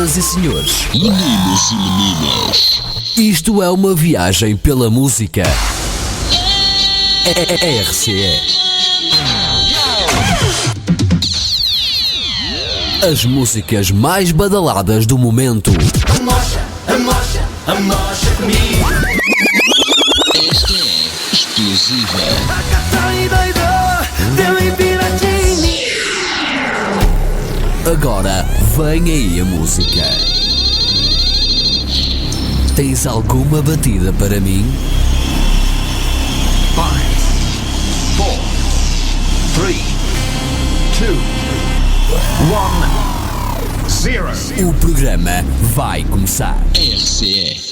Senhoras e senhores, meninos e meninas, isto é uma viagem pela música. RCE. As músicas mais badaladas do momento. Amocha comigo. esta é exclusiva. Agora vem aí a música. Tens alguma batida para mim? 5, 4, 3, 2, 1, 0. O programa vai começar. RCE.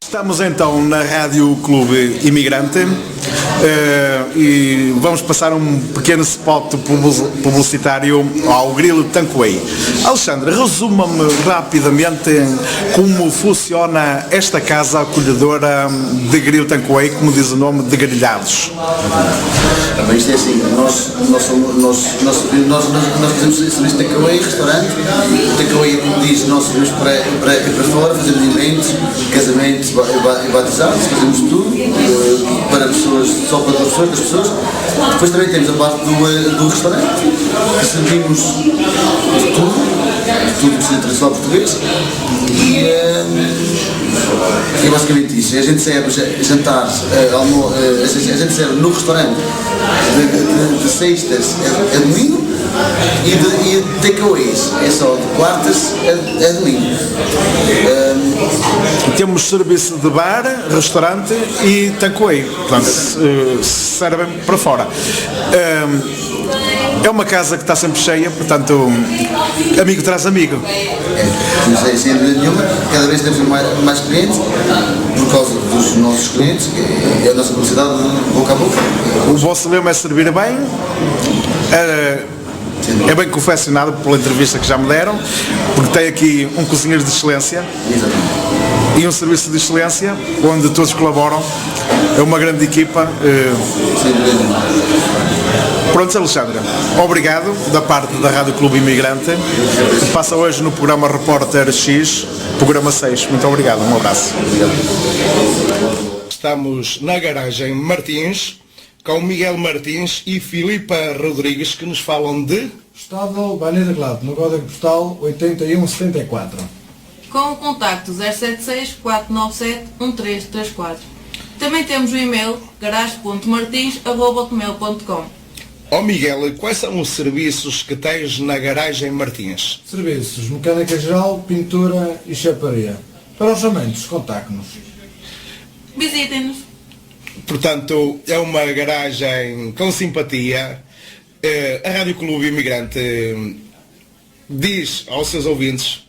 Estamos então na Rádio Clube Imigrante e vamos passar um pequeno spot publicitário ao Grilo Tanquay. Alexandre, resuma-me rapidamente como funciona esta casa acolhedora de Grilo Tanquay, como diz o nome, de grelhados. Isto é assim, nós fazemos serviço de takeaway, restaurante, takeaway diz, nós servimos para fora, fazemos eventos, casamentos e batizados, fazemos tudo para pessoas, só para as pessoas. Depois também temos a parte do restaurante, que servimos de tudo que se interessa ao português. E é basicamente isso. A gente serve jantares, a gente serve no restaurante de sextas a domingo e de takeaways é só de quartas a domingo. Temos serviço de bar, restaurante e takeaway, portanto servem para fora. É uma casa que está sempre cheia, portanto, amigo traz amigo. Não sem dúvida nenhuma, cada vez temos mais clientes, por causa dos nossos clientes, é a nossa publicidade boca a boca. O vosso lema é servir bem, é bem confeccionado pela entrevista que já me deram, porque tem aqui um cozinheiro de excelência. Exatamente. E um serviço de excelência, onde todos colaboram, é uma grande equipa. Pronto, Alexandre, obrigado da parte da Rádio Clube Imigrante, que passa hoje no programa Repórter X, programa 6. Muito obrigado, um abraço. Estamos na garagem Martins, com Miguel Martins e Filipa Rodrigues, que nos falam de... Estado Baneira Claro, no código postal 8174. Com o contacto 076-497-1334. Também temos o e-mail garage.martins@hotmail.com. Ó Miguel, quais são os serviços que tens na garagem Martins? Serviços, mecânica geral, pintura e chaparia. Para orçamentos, contacte-nos. Visitem-nos. Portanto, é uma garagem com simpatia. A Rádio Clube Imigrante diz aos seus ouvintes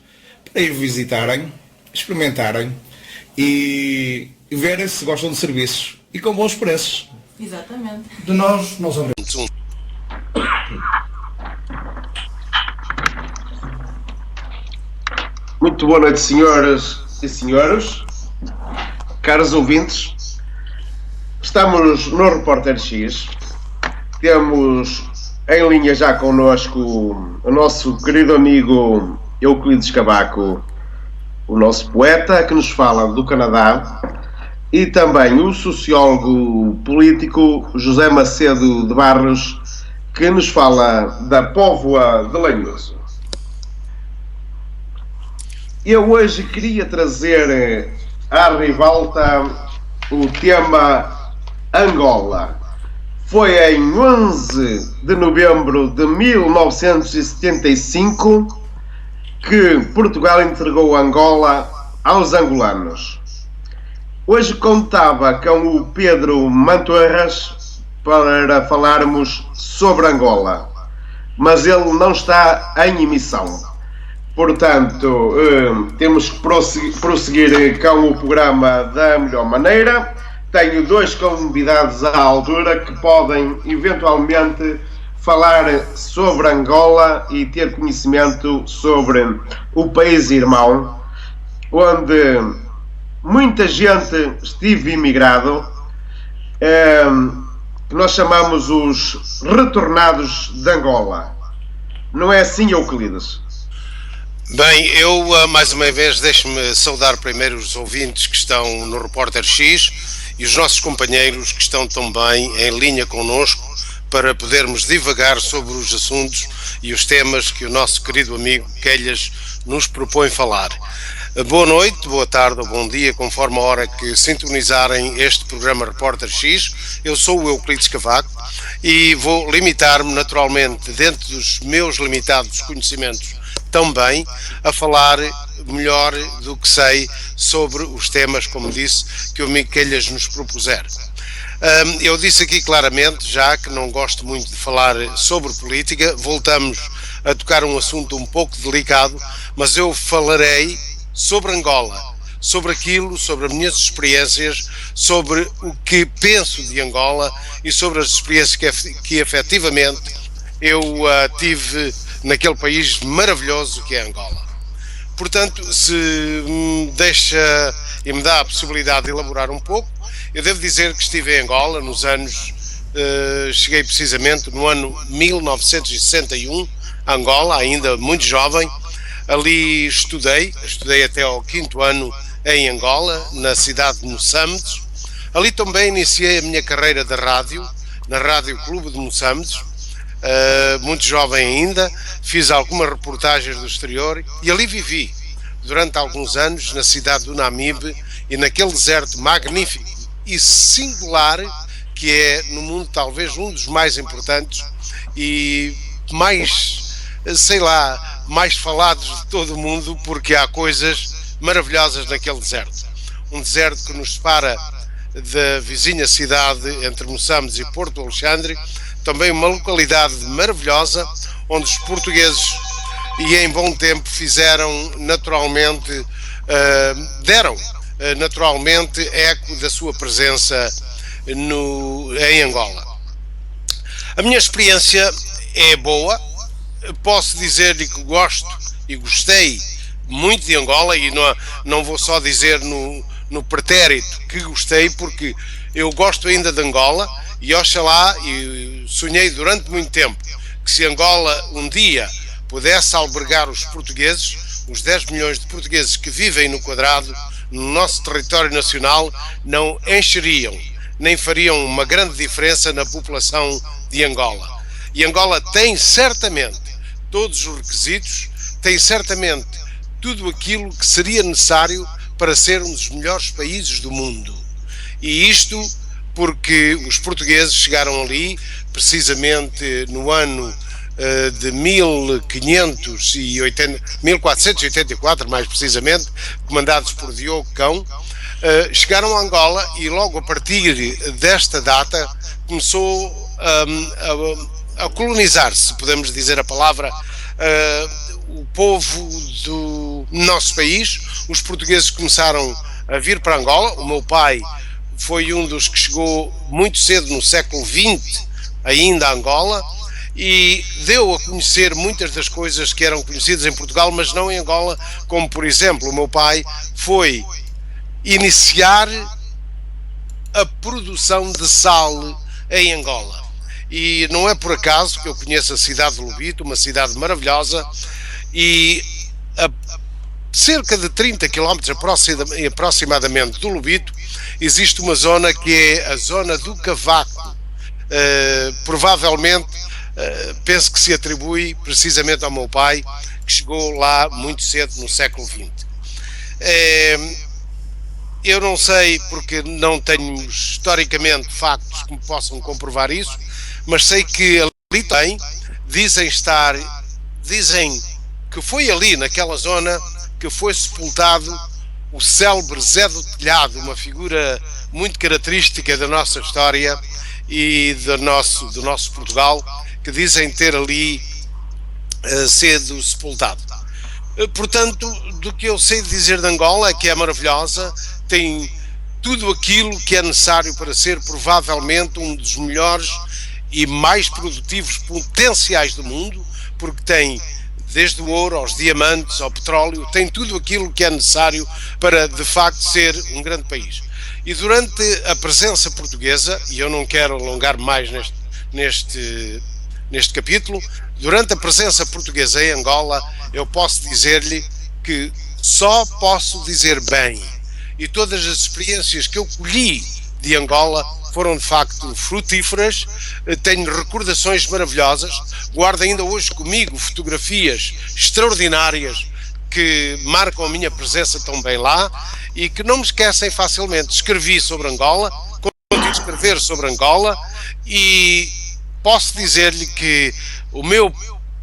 para ir visitarem, experimentarem e verem se gostam de serviços e com bons preços. Exatamente. De nós, não sabemos. Muito boa noite, senhoras e senhores, caros ouvintes. Estamos no Repórter X. Temos em linha já connosco o nosso querido amigo Euclides Cavaco, o nosso poeta, que nos fala do Canadá, e também o sociólogo político José Macedo de Barros, que nos fala da Póvoa de Lanhoso. Eu hoje queria trazer à ribalta o tema Angola. Foi em 11 de novembro de 1975 que Portugal entregou Angola aos angolanos. Hoje contava com o Pedro Mantorras para falarmos sobre Angola, mas ele não está em emissão. Portanto, temos que prosseguir com o programa da melhor maneira. Tenho dois convidados à altura que podem eventualmente falar sobre Angola e ter conhecimento sobre o país irmão, onde muita gente esteve imigrado, que nós chamamos os retornados de Angola. Não é assim, Euclides? Bem, eu mais uma vez deixo-me saudar primeiro os ouvintes que estão no Repórter X e os nossos companheiros que estão também em linha connosco para podermos divagar sobre os assuntos e os temas que o nosso querido amigo Quelhas nos propõe falar. Boa noite, boa tarde ou bom dia, conforme a hora que sintonizarem este programa Repórter X. Eu sou o Euclides Cavaco e vou limitar-me naturalmente, dentro dos meus limitados conhecimentos também, a falar melhor do que sei sobre os temas, como disse, que o amigo Quelhas nos propuser. Eu disse aqui claramente, já que não gosto muito de falar sobre política, voltamos a tocar um assunto um pouco delicado, mas eu falarei sobre Angola, sobre aquilo, sobre as minhas experiências, sobre o que penso de Angola e sobre as experiências que efetivamente eu tive naquele país maravilhoso que é Angola. Portanto, se me deixa e me dá a possibilidade de elaborar um pouco, eu devo dizer que estive em Angola nos anos, cheguei precisamente no ano 1961, Angola, ainda muito jovem. Ali estudei até ao 5º ano em Angola, na cidade de Moçambique. Ali também iniciei a minha carreira de rádio, na Rádio Clube de Moçambique. Muito jovem ainda, fiz algumas reportagens do exterior e ali vivi durante alguns anos na cidade do Namibe e naquele deserto magnífico e singular que é no mundo talvez um dos mais importantes e mais, sei lá, mais falados de todo o mundo, porque há coisas maravilhosas naquele deserto. Um deserto que nos separa da vizinha cidade entre Moçambique e Porto Alexandre, também uma localidade maravilhosa, onde os portugueses, e em bom tempo, fizeram naturalmente, deram naturalmente eco da sua presença em Angola. A minha experiência é boa, posso dizer que gosto e gostei muito de Angola, e não vou só dizer no pretérito que gostei, porque eu gosto ainda de Angola, e oxalá, e sonhei durante muito tempo, que se Angola um dia pudesse albergar os portugueses, os 10 milhões de portugueses que vivem no quadrado, no nosso território nacional, não encheriam, nem fariam uma grande diferença na população de Angola. E Angola tem certamente todos os requisitos, tem certamente tudo aquilo que seria necessário para ser um dos melhores países do mundo. E isto porque os portugueses chegaram ali precisamente no ano de 1484, mais precisamente, comandados por Diogo Cão, chegaram a Angola e logo a partir desta data começou a colonizar-se, se podemos dizer a palavra, o povo do nosso país. Os portugueses começaram a vir para Angola. O meu pai foi um dos que chegou muito cedo, no século XX, ainda a Angola, e deu a conhecer muitas das coisas que eram conhecidas em Portugal, mas não em Angola, como por exemplo, o meu pai foi iniciar a produção de sal em Angola. E não é por acaso que eu conheço a cidade de Lobito, uma cidade maravilhosa, e a cerca de 30 km aproximadamente do Lobito existe uma zona que é a zona do Cavaco. Provavelmente, penso que se atribui precisamente ao meu pai, que chegou lá muito cedo no século XX. Eu não sei, porque não tenho historicamente factos que me possam comprovar isso, mas sei que ali tem, dizem que foi ali naquela zona que foi sepultado o célebre Zé do Telhado, uma figura muito característica da nossa história e do nosso Portugal, que dizem ter ali sido sepultado. Portanto, do que eu sei dizer de Angola é que é maravilhosa, tem tudo aquilo que é necessário para ser provavelmente um dos melhores e mais produtivos potenciais do mundo, porque tem desde o ouro aos diamantes, ao petróleo, tem tudo aquilo que é necessário para de facto ser um grande país. E durante a presença portuguesa, e eu não quero alongar mais neste capítulo, durante a presença portuguesa em Angola, eu posso dizer-lhe que só posso dizer bem, e todas as experiências que eu colhi de Angola foram de facto frutíferas. Tenho recordações maravilhosas, guardo ainda hoje comigo fotografias extraordinárias que marcam a minha presença tão bem lá e que não me esquecem facilmente. Escrevi sobre Angola, continuo a escrever sobre Angola, e posso dizer-lhe que o meu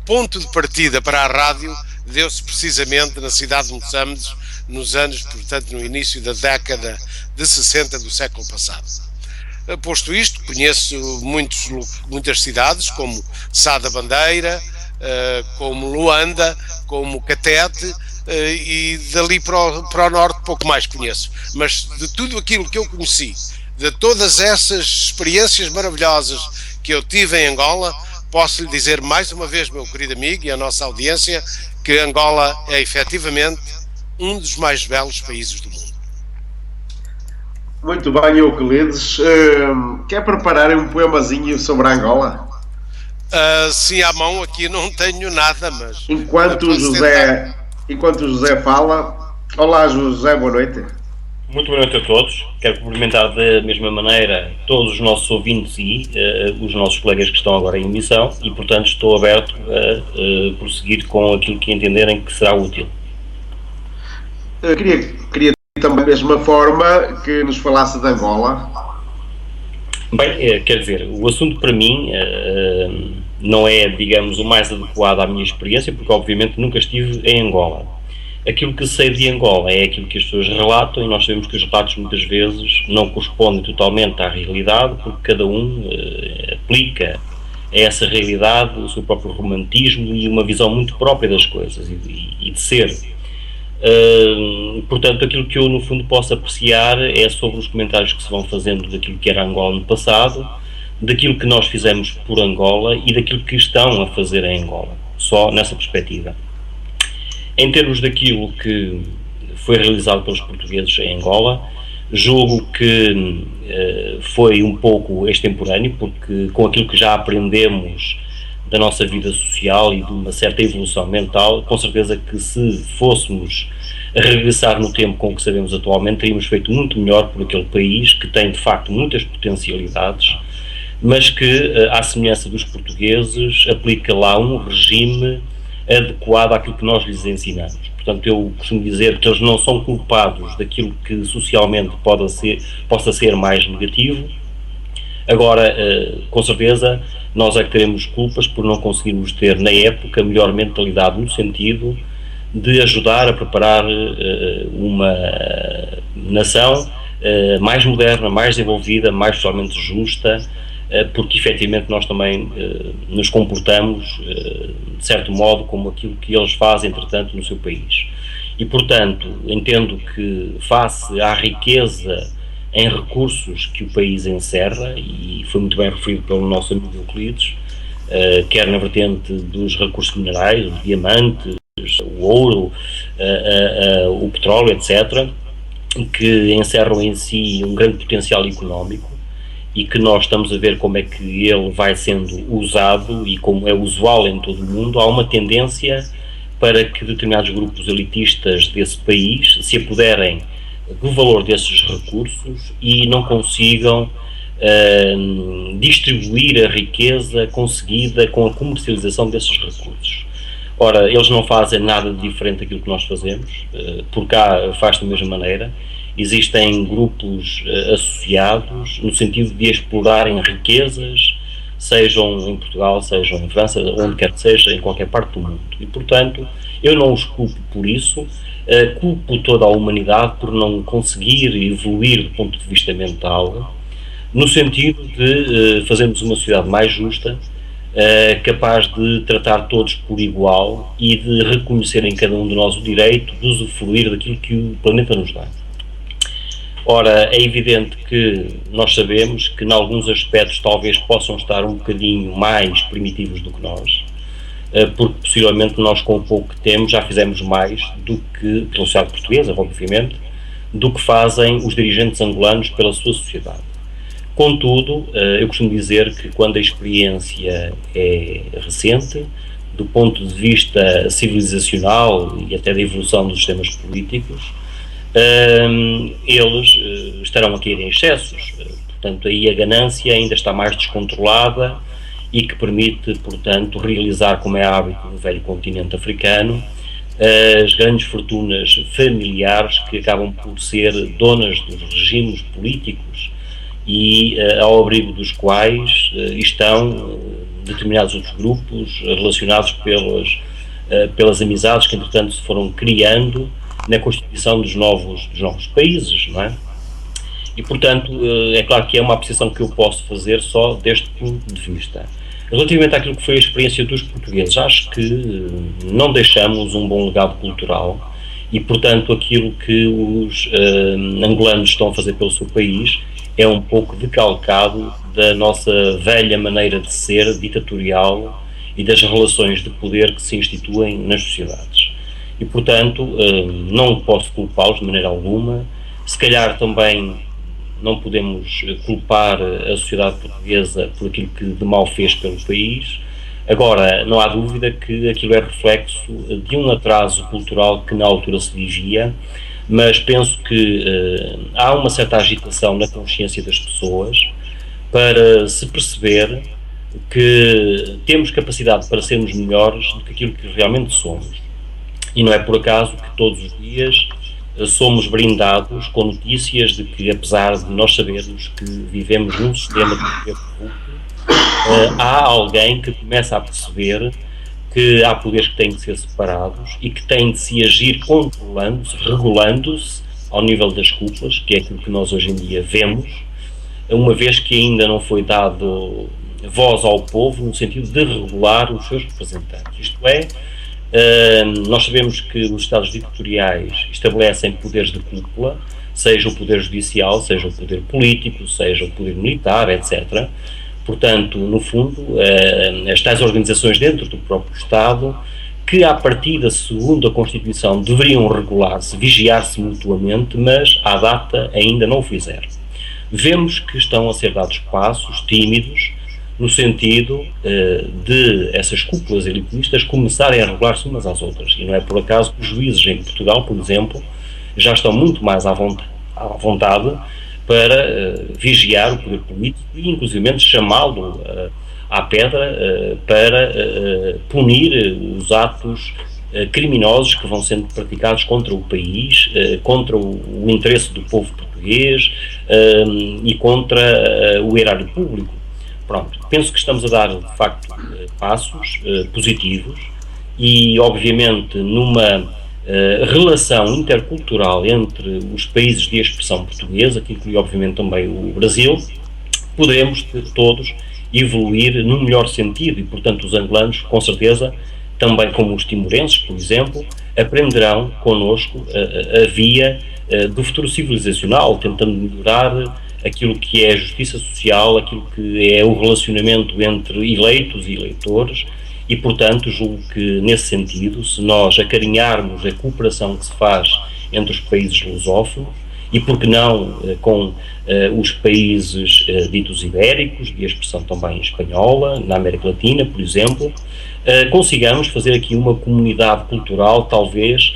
ponto de partida para a rádio deu-se precisamente na cidade de Moçambique, nos anos, portanto, no início da década de 60 do século passado. Posto isto, conheço muitas cidades, como Sá da Bandeira, como Luanda, como Catete, e dali para o norte pouco mais conheço. Mas de tudo aquilo que eu conheci, de todas essas experiências maravilhosas que eu tive em Angola, posso lhe dizer mais uma vez, meu querido amigo e a nossa audiência, que Angola é efetivamente um dos mais belos países do mundo. Muito bem, Euclides. Quer preparar um poemazinho sobre Angola? Sim, à mão aqui não tenho nada, mas... Enquanto o José fala... Olá, José, boa noite. Muito boa noite a todos. Quero cumprimentar da mesma maneira todos os nossos ouvintes e os nossos colegas que estão agora em emissão e, portanto, estou aberto a prosseguir com aquilo que entenderem que será útil. Queria também da mesma forma que nos falasse de Angola. Bem, quer dizer, o assunto para mim não é, digamos, o mais adequado à minha experiência, porque obviamente nunca estive em Angola. Aquilo que sei de Angola é aquilo que as pessoas relatam, e nós sabemos que os relatos muitas vezes não correspondem totalmente à realidade, porque cada um aplica a essa realidade o seu próprio romantismo e uma visão muito própria das coisas e de ser. Portanto, aquilo que eu no fundo posso apreciar é sobre os comentários que se vão fazendo daquilo que era Angola no passado, daquilo que nós fizemos por Angola e daquilo que estão a fazer em Angola, só nessa perspectiva. Em termos daquilo que foi realizado pelos portugueses em Angola, julgo que foi um pouco extemporâneo, porque com aquilo que já aprendemos da nossa vida social e de uma certa evolução mental, com certeza que se fôssemos a regressar no tempo com o que sabemos atualmente, teríamos feito muito melhor por aquele país que tem de facto muitas potencialidades, mas que, à semelhança dos portugueses, aplica lá um regime adequado àquilo que nós lhes ensinamos. Portanto, eu costumo dizer que eles não são culpados daquilo que socialmente possa ser mais negativo. Agora, com certeza, nós é que teremos culpas por não conseguirmos ter, na época, a melhor mentalidade no sentido de ajudar a preparar nação mais moderna, mais desenvolvida, mais socialmente justa, porque efetivamente nós também nos comportamos, de certo modo, como aquilo que eles fazem, entretanto, no seu país. E, portanto, entendo que, face à riqueza em recursos que o país encerra, e foi muito bem referido pelo nosso amigo Euclides, quer na vertente dos recursos minerais, os diamantes, o ouro, o petróleo, etc., que encerram em si um grande potencial económico, e que nós estamos a ver como é que ele vai sendo usado, e como é usual em todo o mundo, há uma tendência para que determinados grupos elitistas desse país se apoderem do valor desses recursos e não consigam distribuir a riqueza conseguida com a comercialização desses recursos. Ora, eles não fazem nada de diferente daquilo que nós fazemos, por cá faz da mesma maneira. Existem grupos associados no sentido de explorarem riquezas, sejam em Portugal, sejam em França, onde quer que seja, em qualquer parte do mundo. E, portanto, eu não os culpo por isso, culpo toda a humanidade por não conseguir evoluir do ponto de vista mental, no sentido de fazermos uma sociedade mais justa, capaz de tratar todos por igual e de reconhecer em cada um de nós o direito de usufruir daquilo que o planeta nos dá. Ora, é evidente que nós sabemos que, em alguns aspectos, talvez possam estar um bocadinho mais primitivos do que nós, porque possivelmente nós, com o pouco que temos, já fizemos mais do que, pela sociedade portuguesa, obviamente, do que fazem os dirigentes angolanos pela sua sociedade. Contudo, eu costumo dizer que, quando a experiência é recente, do ponto de vista civilizacional e até da evolução dos sistemas políticos, eles estarão a cair em excessos. Portanto, aí a ganância ainda está mais descontrolada e que permite, portanto, realizar, como é hábito no velho continente africano, as grandes fortunas familiares que acabam por ser donas dos regimes políticos e ao abrigo dos quais estão determinados outros grupos relacionados pelas amizades que, entretanto, se foram criando na constituição dos novos países, não é? E, portanto, é claro que é uma apreciação que eu posso fazer só deste ponto de vista. Relativamente àquilo que foi a experiência dos portugueses, acho que não deixamos um bom legado cultural e, portanto, aquilo que os angolanos estão a fazer pelo seu país é um pouco decalcado da nossa velha maneira de ser ditatorial e das relações de poder que se instituem nas sociedades. E, portanto, não posso culpá-los de maneira alguma. Se calhar também não podemos culpar a sociedade portuguesa por aquilo que de mal fez pelo país. Agora, não há dúvida que aquilo é reflexo de um atraso cultural que na altura se vivia, mas penso que há uma certa agitação na consciência das pessoas para se perceber que temos capacidade para sermos melhores do que aquilo que realmente somos. E não é por acaso que todos os dias somos brindados com notícias de que, apesar de nós sabermos que vivemos num sistema de poder corrupto, há alguém que começa a perceber que há poderes que têm de ser separados e que têm de se agir controlando-se, regulando-se ao nível das cúpulas, que é aquilo que nós hoje em dia vemos, uma vez que ainda não foi dado voz ao povo no sentido de regular os seus representantes. Isto é, nós sabemos que os Estados ditatoriais estabelecem poderes de cúpula, seja o poder judicial, seja o poder político, seja o poder militar, etc. Portanto, no fundo, as tais organizações dentro do próprio Estado, que à partida, segundo a Constituição, deveriam regular-se, vigiar-se mutuamente, mas à data ainda não o fizeram. Vemos que estão a ser dados passos tímidos no sentido de essas cúpulas elitistas começarem a regular-se umas às outras. E não é por acaso que os juízes em Portugal, por exemplo, já estão muito mais à vontade para vigiar o poder político e, inclusive, chamá-lo à pedra para punir os atos criminosos que vão sendo praticados contra o país, contra o interesse do povo português e contra o erário público. Pronto, penso que estamos a dar, de facto, passos positivos e, obviamente, numa relação intercultural entre os países de expressão portuguesa, que inclui obviamente também o Brasil, poderemos todos evoluir no melhor sentido e, portanto, os angolanos, com certeza, também como os timorenses, por exemplo, aprenderão connosco a via do futuro civilizacional, tentando melhorar aquilo que é a justiça social, aquilo que é o relacionamento entre eleitos e eleitores, e, portanto, julgo que, nesse sentido, se nós acarinharmos a cooperação que se faz entre os países lusófonos, e, por que não, com os países ditos ibéricos, de expressão também espanhola, na América Latina, por exemplo, consigamos fazer aqui uma comunidade cultural, talvez,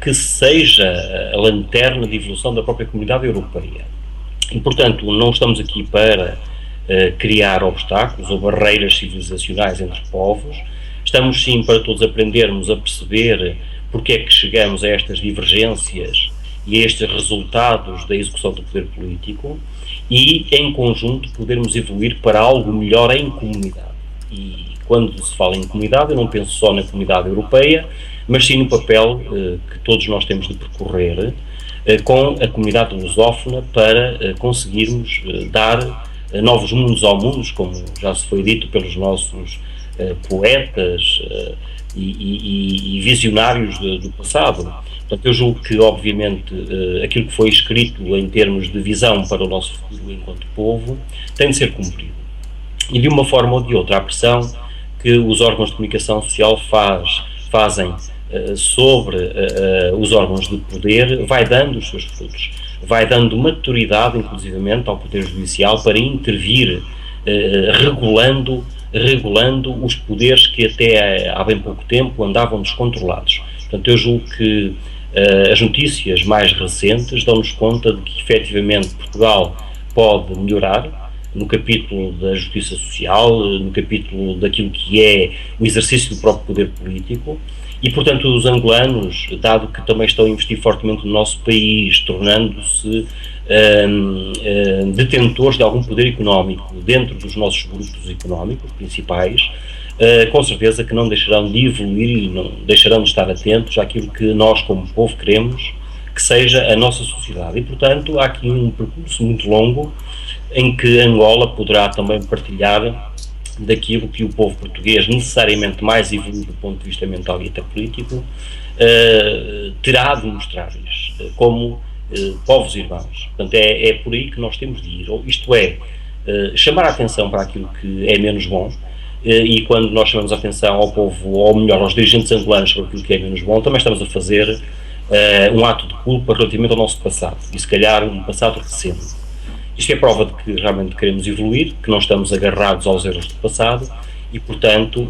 que seja a lanterna de evolução da própria comunidade europeia. E, portanto, não estamos aqui para criar obstáculos ou barreiras civilizacionais entre povos, estamos sim para todos aprendermos a perceber porque é que chegamos a estas divergências e a estes resultados da execução do poder político e, em conjunto, podermos evoluir para algo melhor em comunidade. E quando se fala em comunidade, eu não penso só na comunidade europeia, mas sim no papel que todos nós temos de percorrer com a comunidade lusófona para conseguirmos dar novos mundos ao mundo, como já se foi dito pelos nossos poetas e visionários do passado. Portanto, eu julgo que, obviamente, aquilo que foi escrito em termos de visão para o nosso futuro enquanto povo tem de ser cumprido. E, de uma forma ou de outra, a pressão que os órgãos de comunicação social fazem sobre os órgãos de poder vai dando os seus frutos, vai dando maturidade, inclusivamente, ao Poder Judicial para intervir, regulando os poderes que até há bem pouco tempo andavam descontrolados. Portanto, eu julgo que as notícias mais recentes dão-nos conta de que, efetivamente, Portugal pode melhorar no capítulo da justiça social, no capítulo daquilo que é o exercício do próprio poder político, e, portanto, os angolanos, dado que também estão a investir fortemente no nosso país, tornando-se detentores de algum poder económico dentro dos nossos grupos económicos principais, com certeza que não deixarão de evoluir e não deixarão de estar atentos àquilo que nós, como povo, queremos que seja a nossa sociedade. E, portanto, há aqui um percurso muito longo em que Angola poderá também partilhar daquilo que o povo português, necessariamente mais evoluído do ponto de vista mental e até político, terá de mostrar-lhes como povos irmãos. Portanto, é por aí que nós temos de ir. Isto é, chamar a atenção para aquilo que é menos bom, e quando nós chamamos a atenção ao povo, ou melhor, aos dirigentes angolanos sobre aquilo que é menos bom, também estamos a fazer um ato de culpa relativamente ao nosso passado, e se calhar um passado recente. Isto é prova de que realmente queremos evoluir, que não estamos agarrados aos erros do passado e, portanto,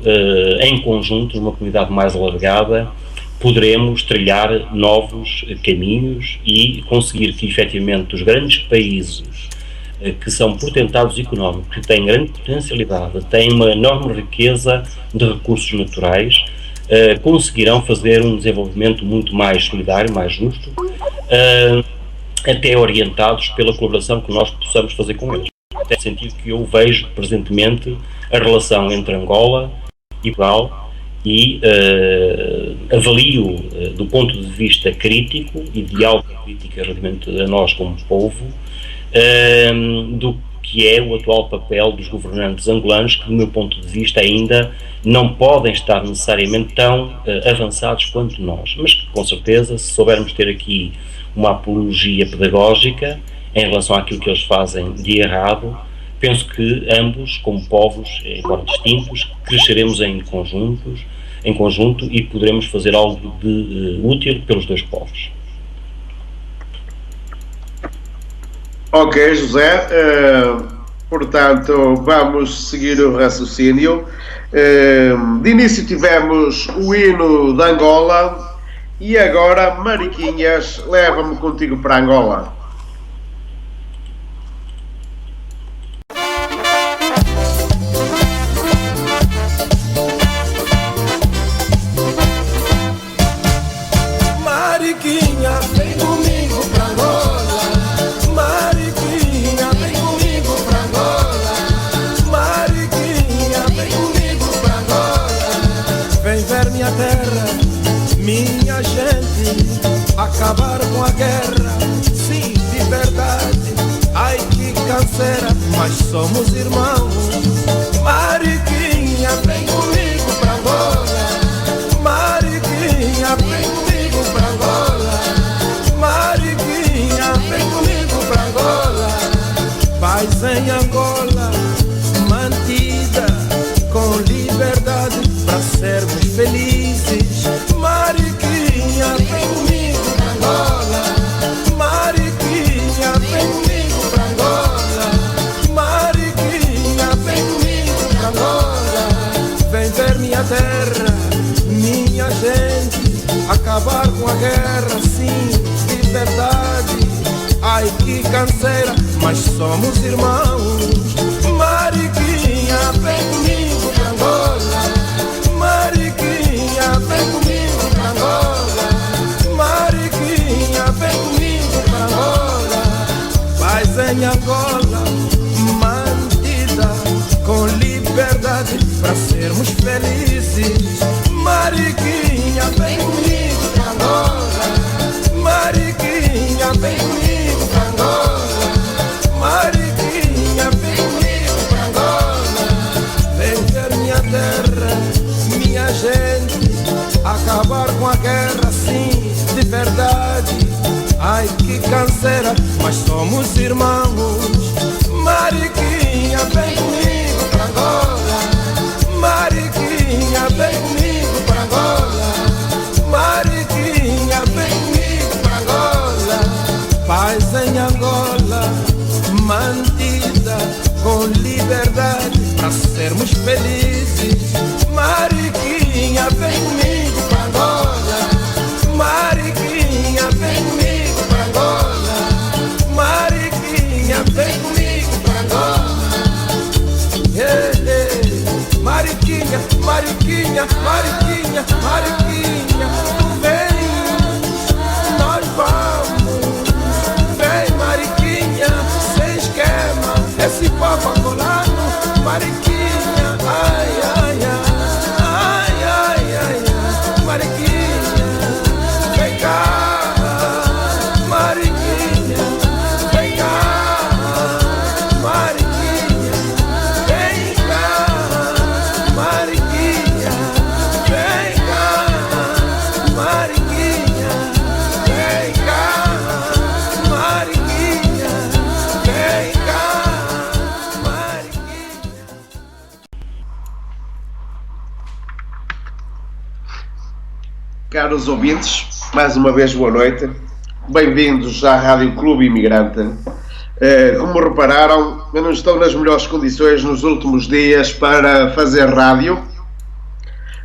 em conjunto, numa comunidade mais alargada, poderemos trilhar novos caminhos e conseguir que, efetivamente, os grandes países que são potentados económicos, que têm grande potencialidade, têm uma enorme riqueza de recursos naturais, conseguirão fazer um desenvolvimento muito mais solidário, mais justo, até orientados pela colaboração que nós possamos fazer com eles. É nesse sentido que eu vejo presentemente a relação entre Angola e Portugal e avalio do ponto de vista crítico e de autocrítica relativamente a nós como povo do que é o atual papel dos governantes angolanos, que do meu ponto de vista ainda não podem estar necessariamente tão avançados quanto nós, mas que com certeza, se soubermos ter aqui uma apologia pedagógica em relação àquilo que eles fazem de errado, penso que ambos, como povos, embora distintos, cresceremos em conjunto e poderemos fazer algo de útil pelos dois povos. Ok, José, portanto vamos seguir o raciocínio. De início tivemos o hino de Angola e agora, Mariquinhas, leva-me contigo para Angola. Mariquinha, vem comigo pra Angola. Mariquinha, vem comigo pra Angola. Mariquinha, vem comigo pra Angola. Vem ver minha terra, minha gente. canseira, mas somos irmãos. Mariquinha, vem comigo pra Angola. Mariquinha, vem comigo pra Angola. Mariquinha, vem comigo pra Angola. Paz em Angola, mantida com liberdade pra sermos felizes. Mariquinha, vem comigo pra Angola. Mariquinha, vem comigo pra Angola. Mariquinha, vem comigo pra Angola. Vem ver minha terra, minha gente, acabar com a guerra, sim, de verdade. Ai que canseira, mas somos irmãos. Mariquinha, vem comigo pra Angola. Mariquinha, vem comigo pra Angola. Mariquinha, vem comigo pra Angola. Paz em Angola, mantida com liberdade pra sermos felizes. Mariquinha, vem comigo pra Angola. Mariquinha, vem comigo pra Angola. Mariquinha, vem comigo pra Angola. Vem ver minha terra, minha gente, acabar com a guerra, sim, de verdade. Ai que canseira, mas somos irmãos. Mariquinha, vem comigo pra Angola. Mariquinha, vem comigo pra Angola. Mariquinha, vem comigo pra Angola. Paz em Angola, mantida com liberdade pra sermos felizes. Mariquinha, vem comigo pra Angola. Mariquinha, vem comigo pra Angola. Mariquinha, vem comigo pra Angola. Mariquinha, Mariquinha, Mariquinha, Mariquinha, vem, nós vamos. Vem Mariquinha, sem esquema, esse papo angolano. Mariquinha, ai, ai, ai, ai, ai, ai, ai. Mariquinha, vem cá. Mariquinha, vem cá. Mariquinha, vem cá. Mariquinha, vem cá. Mariquinha, vem cá. Mariquinha, vem cá. Caros ouvintes, mais uma vez boa noite. Bem-vindos à Rádio Clube Imigrante. Como repararam, eu não estou nas melhores condições nos últimos dias para fazer rádio,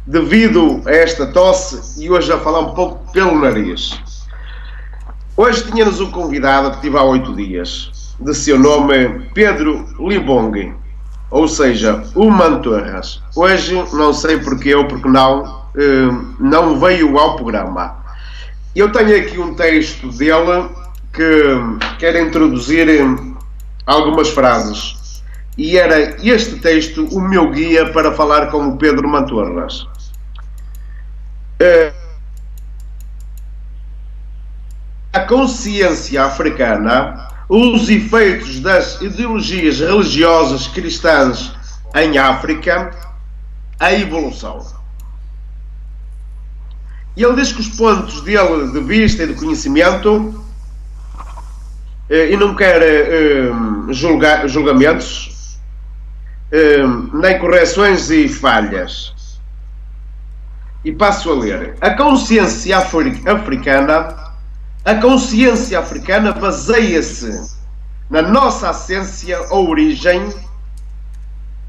devido a esta tosse, e hoje a falar um pouco pelo nariz. Hoje tínhamos um convidado que tive há 8 dias, de seu nome Pedro Libong, ou seja, o Mantorras. Hoje, não sei porquê ou porque não veio ao programa. Eu tenho aqui um texto dele que quero introduzir algumas frases, e era este texto o meu guia para falar com o Pedro Mantorras. A consciência africana, os efeitos das ideologias religiosas cristãs em África, a evolução. E ele diz que os pontos dele de vista e de conhecimento, e não quer julgamentos, nem correções e falhas. E passo a ler. A consciência africana baseia-se na nossa essência ou origem,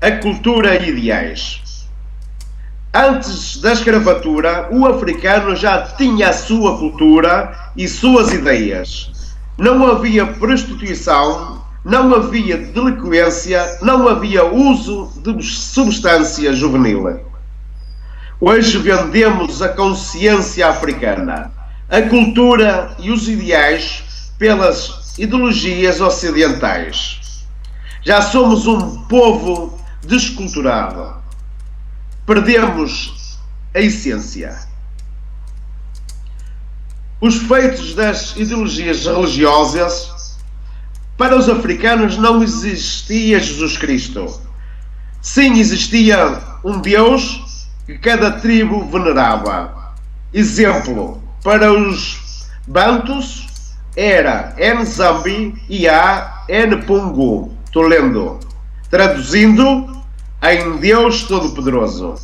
a cultura e ideais. Antes da escravatura, o africano já tinha a sua cultura e suas ideias. Não havia prostituição, não havia delinquência, não havia uso de substância juvenil. Hoje vendemos a consciência africana, a cultura e os ideais pelas ideologias ocidentais. Já somos um povo desculturado. Perdemos a essência. Os feitos das ideologias religiosas Para os africanos não existia Jesus Cristo. Sim, existia um Deus que cada tribo venerava. Exemplo, para os Bantus era Nzambi e a Npungu. Estou lendo. Traduzindo, em Deus Todo-Poderoso.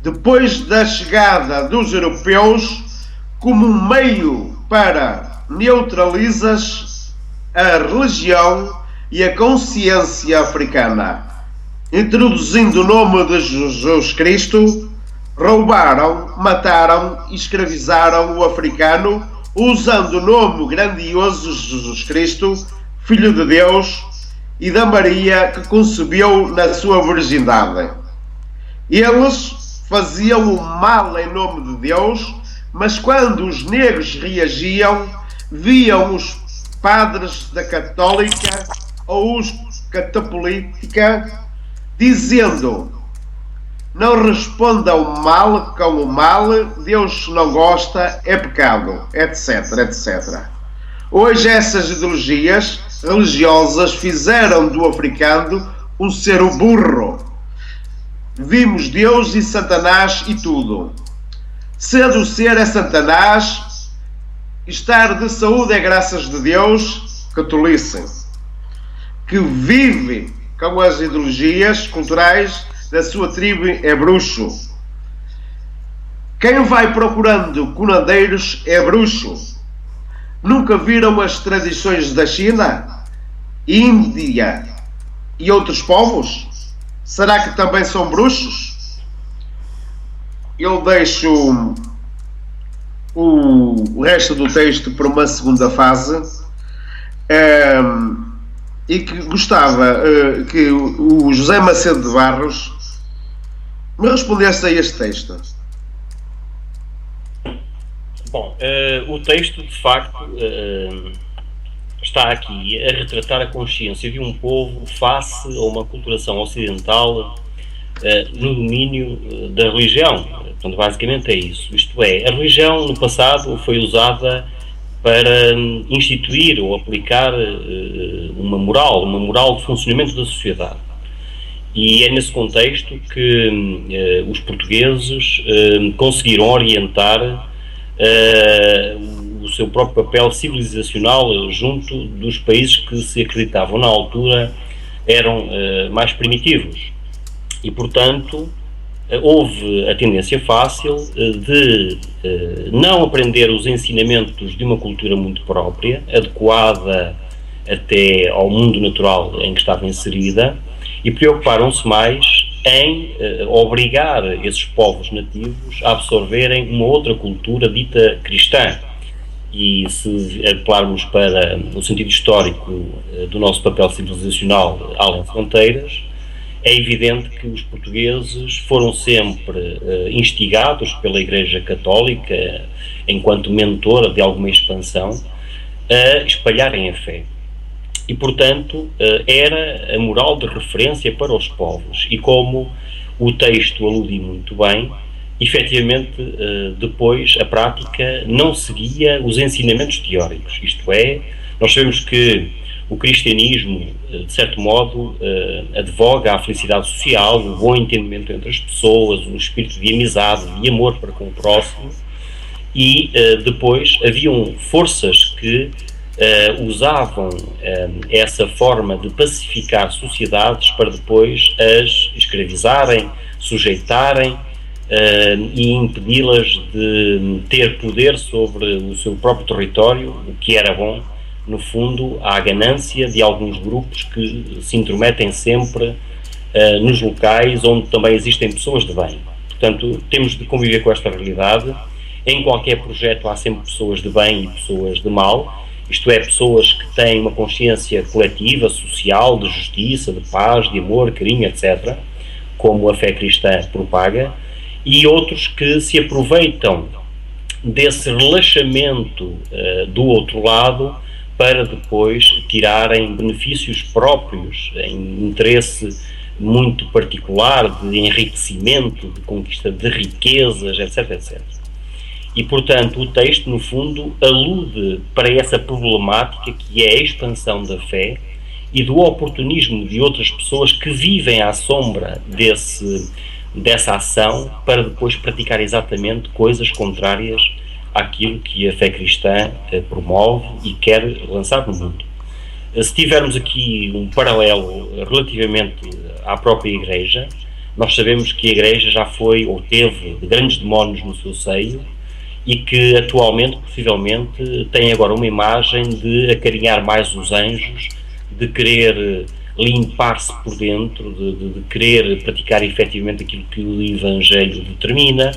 Depois da chegada dos europeus, como um meio para neutralizar a religião e a consciência africana, introduzindo o nome de Jesus Cristo, roubaram, mataram e escravizaram o africano, usando o nome grandioso de Jesus Cristo, Filho de Deus, e da Maria que concebeu na sua virgindade. Eles faziam o mal em nome de Deus, mas quando os negros reagiam, viam os padres da Católica ou os catapolítica dizendo: não responda ao mal com o mal, Deus não gosta, é pecado, etc, etc. Hoje essas ideologias religiosas fizeram do africano um ser burro. Vimos Deus e Satanás e tudo. Ser o ser é Satanás, estar de saúde é graças de Deus, catolice, que vive com as ideologias culturais da sua tribo é bruxo. Quem vai procurando cunandeiros é bruxo. Nunca viram as tradições da China, Índia e outros povos? Será que também são bruxos? Eu deixo o resto do texto para uma segunda fase e que gostava que o José Macedo de Barros me respondesse a este texto. Bom, o texto de facto está aqui a retratar a consciência de um povo face a uma culturação ocidental no domínio da religião. Portanto, basicamente é isso. Isto é, a religião no passado foi usada para instituir ou aplicar uma moral de funcionamento da sociedade. E é nesse contexto que os portugueses conseguiram orientar o seu próprio papel civilizacional junto dos países que se acreditavam na altura eram mais primitivos. E, portanto, houve a tendência fácil de não aprender os ensinamentos de uma cultura muito própria, adequada até ao mundo natural em que estava inserida, e preocuparam-se mais em obrigar esses povos nativos a absorverem uma outra cultura dita cristã. E se apelarmos para o sentido histórico do nosso papel civilizacional além fronteiras, é evidente que os portugueses foram sempre instigados pela Igreja Católica, enquanto mentora de alguma expansão, a espalharem a fé. E, portanto, era a moral de referência para os povos. E como o texto alude muito bem, efetivamente, depois a prática não seguia os ensinamentos teóricos. Isto é, nós sabemos que o cristianismo, de certo modo, advoga a felicidade social, o bom entendimento entre as pessoas, o espírito de amizade, de amor para com o próximo, e depois haviam forças que usavam essa forma de pacificar sociedades para depois as escravizarem, sujeitarem e impedi-las de ter poder sobre o seu próprio território, o que era bom, no fundo, à ganância de alguns grupos que se intrometem sempre nos locais onde também existem pessoas de bem. Portanto, temos de conviver com esta realidade. Em qualquer projeto há sempre pessoas de bem e pessoas de mal, isto é, pessoas que têm uma consciência coletiva, social, de justiça, de paz, de amor, carinho, etc., como a fé cristã propaga, e outros que se aproveitam desse relaxamento do outro lado para depois tirarem benefícios próprios em interesse muito particular de enriquecimento, de conquista de riquezas, etc, etc. E, portanto, o texto, no fundo, alude para essa problemática que é a expansão da fé e do oportunismo de outras pessoas que vivem à sombra dessa ação para depois praticar exatamente coisas contrárias àquilo que a fé cristã promove e quer lançar no mundo. Se tivermos aqui um paralelo relativamente à própria Igreja, nós sabemos que a Igreja já foi ou teve grandes demónios no seu seio e que atualmente, possivelmente, tem agora uma imagem de acarinhar mais os anjos, de querer limpar-se por dentro, de querer praticar efetivamente aquilo que o Evangelho determina,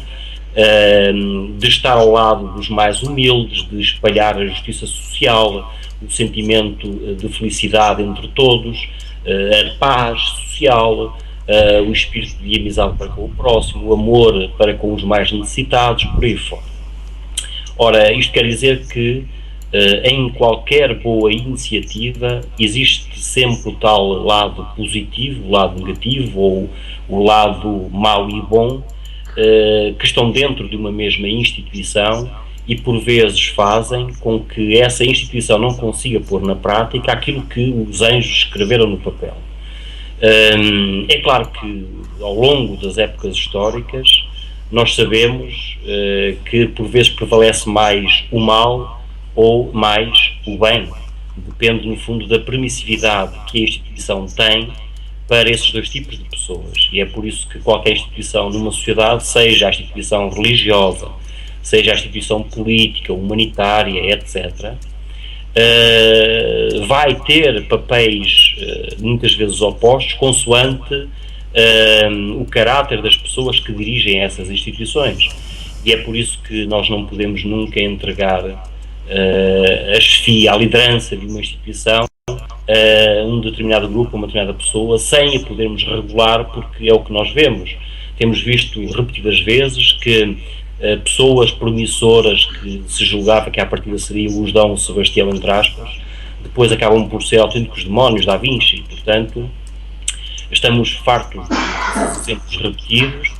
de estar ao lado dos mais humildes, de espalhar a justiça social, o sentimento de felicidade entre todos, a paz social, o espírito de amizade para com o próximo, o amor para com os mais necessitados, por aí fora. Ora, isto quer dizer que em qualquer boa iniciativa existe sempre o tal lado positivo, o lado negativo ou o lado mau e bom, que estão dentro de uma mesma instituição e por vezes fazem com que essa instituição não consiga pôr na prática aquilo que os anjos escreveram no papel. É claro que ao longo das épocas históricas nós sabemos que por vezes prevalece mais o mal ou mais o bem. Depende, no fundo, da permissividade que a instituição tem para esses dois tipos de pessoas. E é por isso que qualquer instituição numa sociedade, seja a instituição religiosa, seja a instituição política, humanitária, etc., vai ter papéis muitas vezes opostos, consoante o caráter das pessoas que dirigem essas instituições. E é por isso que nós não podemos nunca entregar a chefia, a liderança de uma instituição a um determinado grupo, a uma determinada pessoa, sem a podermos regular, porque é o que nós vemos. Temos visto repetidas vezes que pessoas promissoras que se julgava que à partida seriam os Dom Sebastião, entre aspas, depois acabam por ser autênticos demónios da Vinci. Portanto, estamos fartos de exemplos repetidos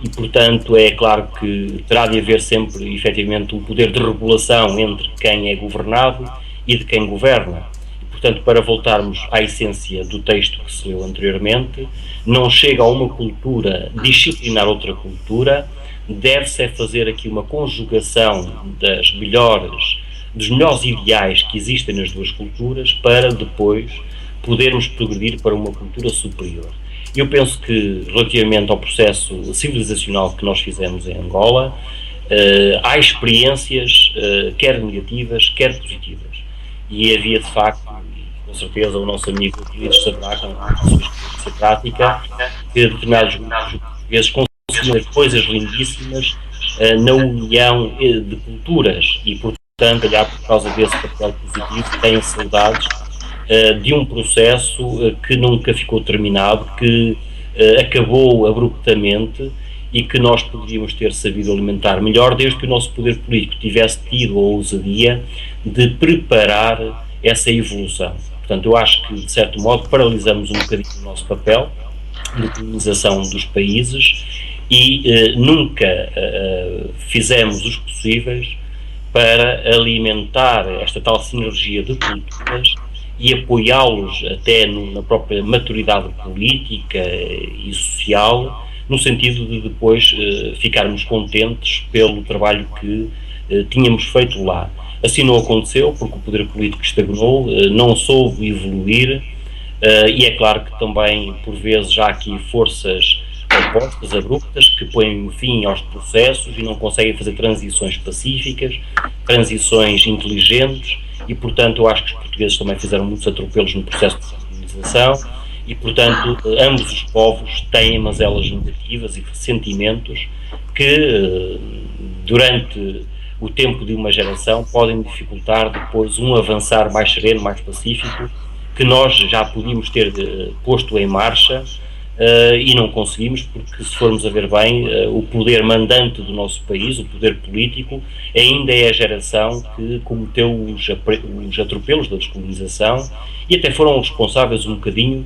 e, portanto, é claro que terá de haver sempre, efetivamente, um poder de regulação entre quem é governado e de quem governa. E, portanto, para voltarmos à essência do texto que se leu anteriormente, não chega a uma cultura disciplinar outra cultura, deve-se fazer aqui uma conjugação dos melhores ideais que existem nas duas culturas para depois podermos progredir para uma cultura superior. Eu penso que, relativamente ao processo civilizacional que nós fizemos em Angola, há experiências, quer negativas, quer positivas. E havia, de facto, com certeza, o nosso amigo Euclides saberá, com a sua experiência prática, que determinados grupos portugueses conseguiam coisas lindíssimas na união de culturas e, portanto, olhar por causa desse papel positivo, têm saudades de um processo que nunca ficou terminado, que acabou abruptamente e que nós poderíamos ter sabido alimentar melhor desde que o nosso poder político tivesse tido a ousadia de preparar essa evolução. Portanto, eu acho que, de certo modo, paralisamos um bocadinho o nosso papel de colonização dos países e nunca fizemos os possíveis para alimentar esta tal sinergia de culturas e apoiá-los até na própria maturidade política e social, no sentido de depois ficarmos contentes pelo trabalho que tínhamos feito lá. Assim não aconteceu, porque o poder político estagnou, não soube evoluir, e é claro que também, por vezes, há aqui forças opostas, abruptas, que põem fim aos processos e não conseguem fazer transições pacíficas, transições inteligentes, e, portanto, eu acho que os portugueses também fizeram muitos atropelos no processo de colonização e, portanto, ambos os povos têm mazelas negativas e ressentimentos que, durante o tempo de uma geração, podem dificultar depois um avançar mais sereno, mais pacífico, que nós já podíamos ter posto em marcha e não conseguimos, porque, se formos a ver bem, o poder mandante do nosso país, o poder político, ainda é a geração que cometeu os atropelos da descolonização e até foram responsáveis um bocadinho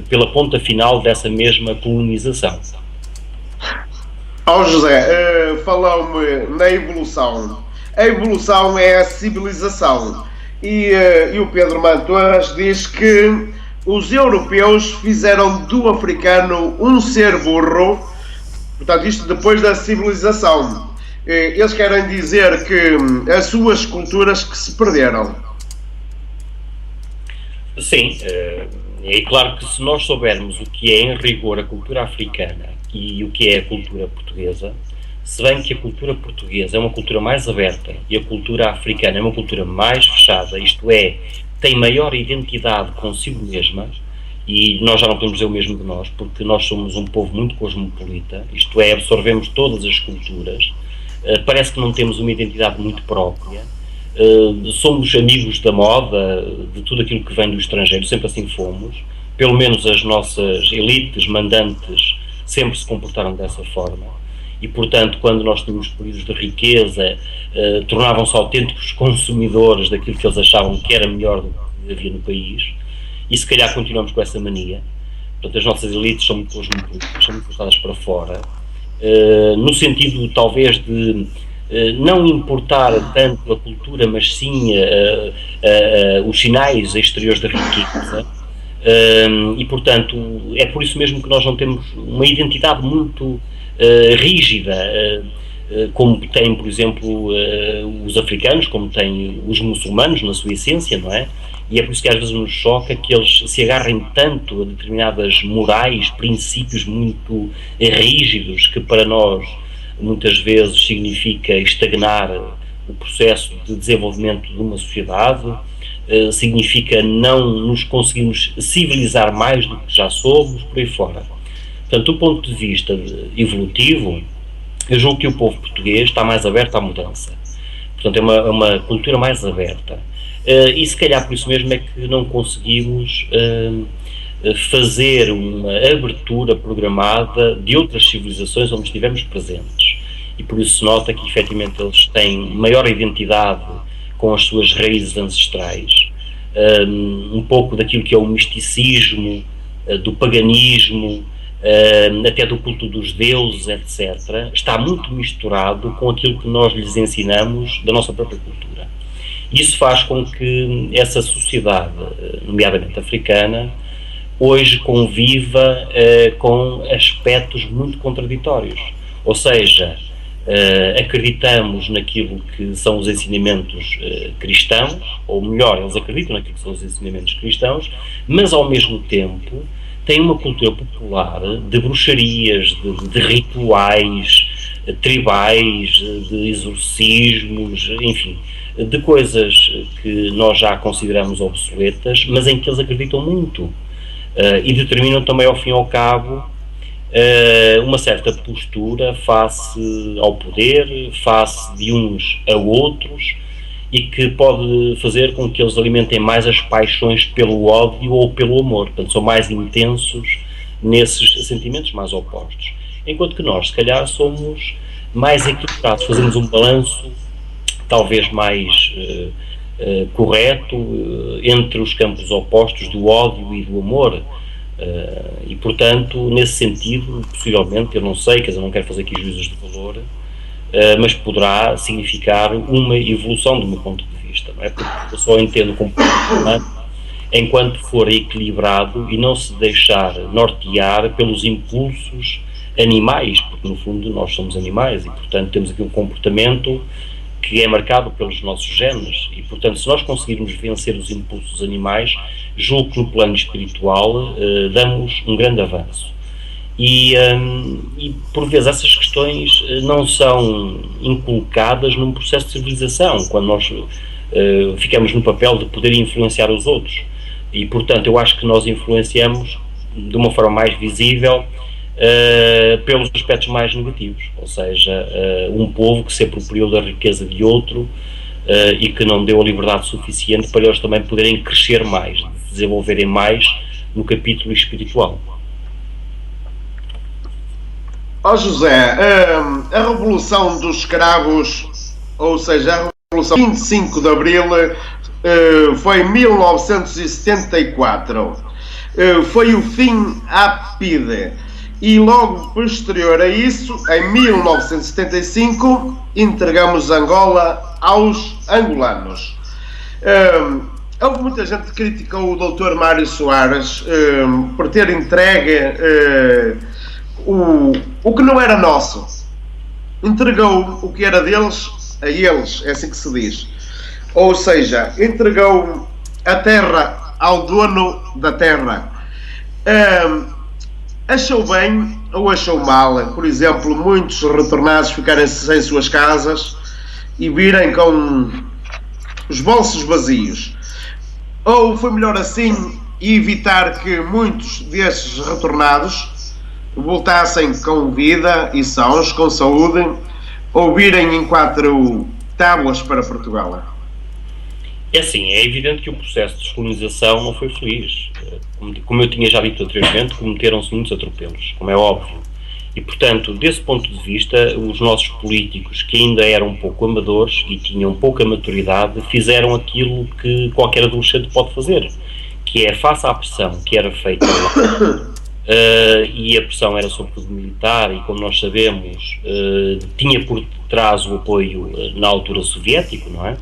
pela ponta final dessa mesma colonização. Ó José, falou-me na evolução. A evolução é a civilização. E o Pedro Mantorras diz que os europeus fizeram do africano um ser burro, portanto, isto depois da civilização. Eles querem dizer que as suas culturas que se perderam. Sim, é claro que se nós soubermos o que é em rigor a cultura africana e o que é a cultura portuguesa, se bem que a cultura portuguesa é uma cultura mais aberta e a cultura africana é uma cultura mais fechada, isto é, tem maior identidade consigo mesma, e nós já não podemos dizer o mesmo de nós, porque nós somos um povo muito cosmopolita, isto é, absorvemos todas as culturas, parece que não temos uma identidade muito própria, somos amigos da moda, de tudo aquilo que vem do estrangeiro, sempre assim fomos, pelo menos as nossas elites, mandantes, sempre se comportaram dessa forma, e portanto quando nós tínhamos períodos de riqueza, tornavam-se autênticos consumidores daquilo que eles achavam que era melhor do que havia no país, e se calhar continuamos com essa mania. Portanto, as nossas elites são muito cosmopolitas, são muito voltadas para fora, no sentido talvez de não importar tanto a cultura, mas sim os sinais exteriores da riqueza, e portanto é por isso mesmo que nós não temos uma identidade muito rígida, como tem, por exemplo, os africanos, como têm os muçulmanos na sua essência, não é? E é por isso que às vezes nos choca que eles se agarrem tanto a determinadas morais, princípios muito rígidos, que para nós muitas vezes significa estagnar o processo de desenvolvimento de uma sociedade, significa não nos conseguirmos civilizar mais do que já somos, por aí fora. Portanto, do ponto de vista evolutivo, eu julgo que o povo português está mais aberto à mudança. Portanto, é uma cultura mais aberta. E se calhar por isso mesmo é que não conseguimos fazer uma abertura programada de outras civilizações onde estivemos presentes. E por isso se nota que efetivamente eles têm maior identidade com as suas raízes ancestrais, um pouco daquilo que é o misticismo, do paganismo, até do culto dos deuses, etc., está muito misturado com aquilo que nós lhes ensinamos da nossa própria cultura. Isso faz com que essa sociedade, nomeadamente africana, hoje conviva com aspectos muito contraditórios. Ou seja, acreditamos naquilo que são os ensinamentos cristãos, ou melhor, eles acreditam naquilo que são os ensinamentos cristãos, mas ao mesmo tempo têm uma cultura popular de bruxarias, de rituais tribais, de exorcismos, enfim, de coisas que nós já consideramos obsoletas, mas em que eles acreditam muito, e determinam também ao fim e ao cabo uma certa postura face ao poder, face de uns a outros, e que pode fazer com que eles alimentem mais as paixões pelo ódio ou pelo amor. Portanto, são mais intensos nesses sentimentos mais opostos. Enquanto que nós, se calhar, somos mais equilibrados, fazemos um balanço talvez mais correto entre os campos opostos do ódio e do amor. E, portanto, nesse sentido, possivelmente, eu não sei, quer dizer, não quero fazer aqui juízos de valor, mas poderá significar uma evolução do meu ponto de vista, não é? Porque eu só entendo como enquanto for equilibrado e não se deixar nortear pelos impulsos animais, porque no fundo nós somos animais e portanto temos aqui um comportamento que é marcado pelos nossos genes e portanto se nós conseguirmos vencer os impulsos animais, julgo que no plano espiritual damos um grande avanço. E por vezes essas questões não são inculcadas num processo de civilização, quando nós ficamos no papel de poder influenciar os outros. E, portanto, eu acho que nós influenciamos de uma forma mais visível pelos aspectos mais negativos. Ou seja, um povo que se apropriou da riqueza de outro e que não deu a liberdade suficiente para eles também poderem crescer mais, desenvolverem mais no capítulo espiritual. Ó José, a Revolução dos Escravos, ou seja, a Revolução 25 de Abril, foi em 1974. Foi o fim ápide e logo posterior a isso, em 1975, entregamos Angola aos angolanos. Houve muita gente que criticou o Dr. Mário Soares por ter entregue o que não era nosso. Entregou o que era deles a eles, é assim que se diz. Ou seja, entregou a terra ao dono da terra. Achou bem ou achou mal, por exemplo, muitos retornados ficarem sem suas casas e virem com os bolsos vazios? Ou foi melhor assim e evitar que muitos desses retornados voltassem com vida e sãos, com saúde, ou virem em 4 tábuas para Portugal? É assim, é evidente que o processo de descolonização não foi feliz. Como eu tinha já dito anteriormente, cometeram-se muitos atropelos, como é óbvio. E, portanto, desse ponto de vista, os nossos políticos, que ainda eram um pouco amadores e tinham pouca maturidade, fizeram aquilo que qualquer adolescente pode fazer, que é, face à pressão que era feita lá, e a pressão era sobretudo militar, e como nós sabemos, tinha por trás o apoio, na altura, soviético, não é?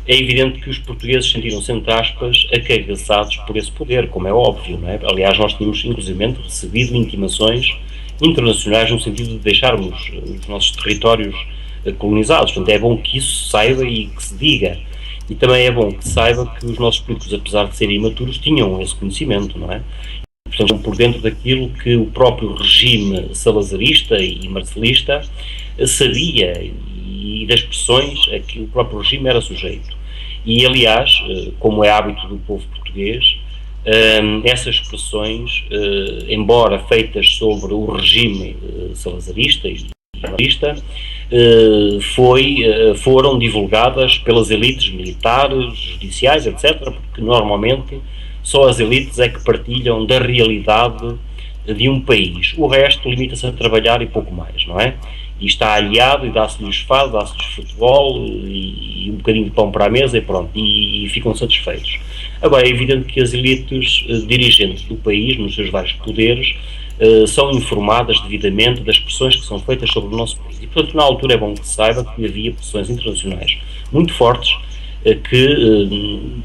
É evidente que os portugueses sentiram-se, entre aspas, acagaçados por esse poder, como é óbvio, não é? Aliás, nós tínhamos, inclusive, recebido intimações internacionais no sentido de deixarmos os nossos territórios colonizados. Portanto, é bom que isso saiba e que se diga. E também é bom que se saiba que os nossos políticos, apesar de serem imaturos, tinham esse conhecimento, não é? Portanto, estão por dentro daquilo que o próprio regime salazarista e marcelista sabia e das pressões a que o próprio regime era sujeito. E, aliás, como é hábito do povo português, essas pressões, embora feitas sobre o regime salazarista e marcelista, foram divulgadas pelas elites militares, judiciais, etc., porque normalmente só as elites é que partilham da realidade de um país. O resto limita-se a trabalhar e pouco mais, não é? E está aliado e dá-se-lhes fado, dá-se-lhes futebol e um bocadinho de pão para a mesa e pronto, e ficam satisfeitos. Agora, é evidente que as elites dirigentes do país, nos seus vários poderes, são informadas devidamente das pressões que são feitas sobre o nosso país. E, portanto, na altura é bom que se saiba que havia pressões internacionais muito fortes,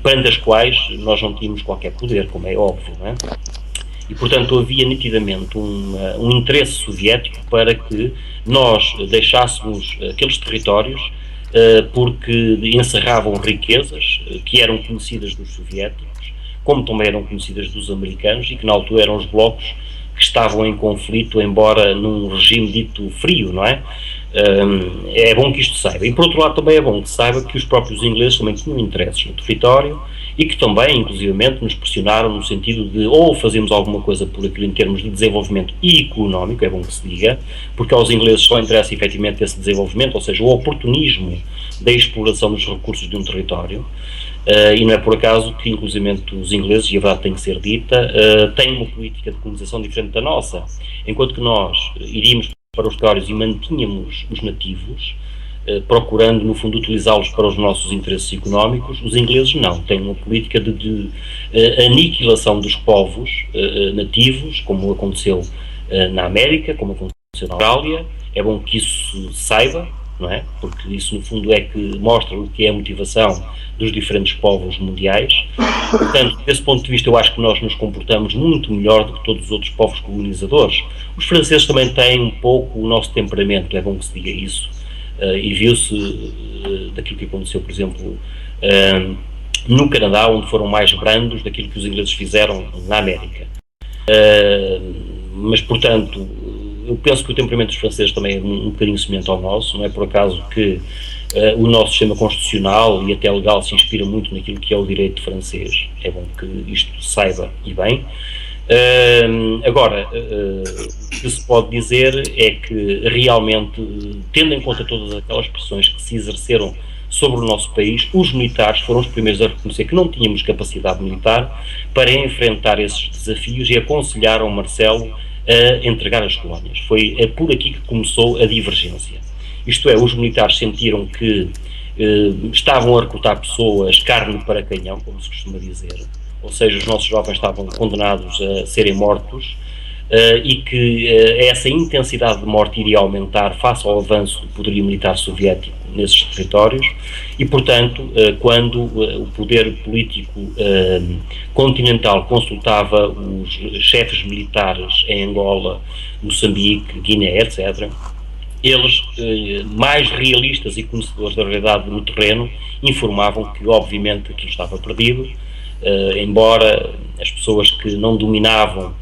perante as quais nós não tínhamos qualquer poder, como é óbvio, não é? E, portanto, havia nitidamente um interesse soviético para que nós deixássemos aqueles territórios, porque encerravam riquezas que eram conhecidas dos soviéticos, como também eram conhecidas dos americanos, e que na altura eram os blocos que estavam em conflito, embora num regime dito frio, não é? É bom que isto saiba. E, por outro lado, também é bom que saiba que os próprios ingleses também tinham interesses no território e que também, inclusivamente, nos pressionaram no sentido de ou fazermos alguma coisa por aquilo em termos de desenvolvimento económico, é bom que se diga, porque aos ingleses só interessa efetivamente esse desenvolvimento, ou seja, o oportunismo da exploração dos recursos de um território. E não é por acaso que, inclusivamente, os ingleses, e a verdade tem que ser dita, têm uma política de colonização diferente da nossa. Enquanto que nós iríamos para os territórios e mantínhamos os nativos, procurando, no fundo, utilizá-los para os nossos interesses económicos, os ingleses não. Têm uma política de aniquilação dos povos nativos, como aconteceu na América, como aconteceu na Austrália. É bom que isso se saiba, não é? Porque isso, no fundo, é que mostra o que é a motivação dos diferentes povos mundiais. Portanto, desse ponto de vista, eu acho que nós nos comportamos muito melhor do que todos os outros povos colonizadores. Os franceses também têm um pouco o nosso temperamento, é bom que se diga isso, e viu-se daquilo que aconteceu, por exemplo, no Canadá, onde foram mais brandos daquilo que os ingleses fizeram na América. Mas, portanto, eu penso que o temperamento dos franceses também é um bocadinho semelhante ao nosso. Não é por acaso que o nosso sistema constitucional e até legal se inspira muito naquilo que é o direito francês. É bom que isto se saiba e bem. Agora, o que se pode dizer é que realmente, tendo em conta todas aquelas pressões que se exerceram sobre o nosso país, os militares foram os primeiros a reconhecer que não tínhamos capacidade militar para enfrentar esses desafios e aconselharam o Marcelo a entregar as colónias. Foi por aqui que começou a divergência. Isto é, os militares sentiram que estavam a recrutar pessoas carne para canhão, como se costuma dizer, ou seja, os nossos jovens estavam condenados a serem mortos, e que essa intensidade de morte iria aumentar face ao avanço do poderio militar soviético nesses territórios e, portanto, quando o poder político continental consultava os chefes militares em Angola, Moçambique, Guiné, etc., eles, mais realistas e conhecedores da realidade no terreno, informavam que, obviamente, aquilo estava perdido, embora as pessoas que não dominavam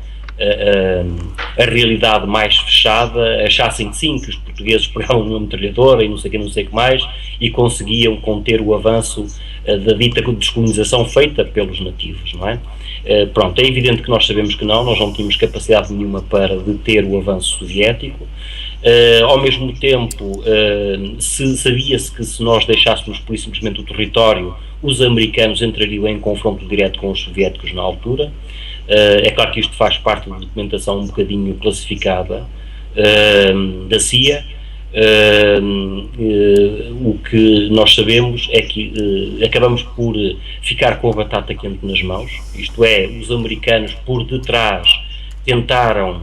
a realidade mais fechada achassem que sim, que os portugueses pegavam uma metralhadora e não sei o que mais e conseguiam conter o avanço da dita descolonização feita pelos nativos, não é? Pronto, é evidente que nós sabemos que nós não tínhamos capacidade nenhuma para deter o avanço soviético. Ao mesmo tempo, sabia-se que se nós deixássemos por simplesmente o território, os americanos entrariam em confronto direto com os soviéticos na altura. É claro que isto faz parte da documentação um bocadinho classificada da CIA. O que nós sabemos é que acabamos por ficar com a batata quente nas mãos, isto é, os americanos por detrás tentaram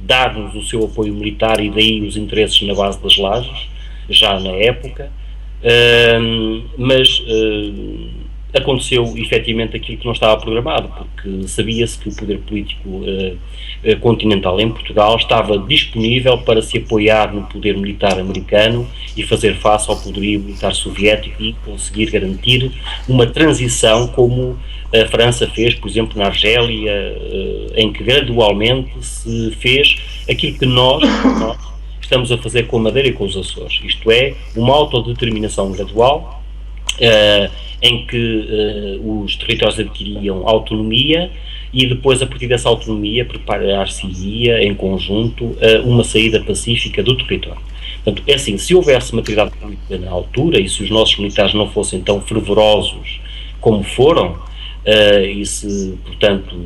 dar-nos o seu apoio militar e daí os interesses na base das lajes, já na época, mas aconteceu efetivamente aquilo que não estava programado, porque sabia-se que o poder político continental em Portugal estava disponível para se apoiar no poder militar americano e fazer face ao poderio militar soviético e conseguir garantir uma transição como a França fez, por exemplo, na Argélia, em que gradualmente se fez aquilo que nós estamos a fazer com a Madeira e com os Açores, isto é, uma autodeterminação gradual, em que os territórios adquiriam autonomia e depois, a partir dessa autonomia, preparar-se-ia em conjunto uma saída pacífica do território. Portanto, é assim, se houvesse maturidade política na altura e se os nossos militares não fossem tão fervorosos como foram, e se, portanto,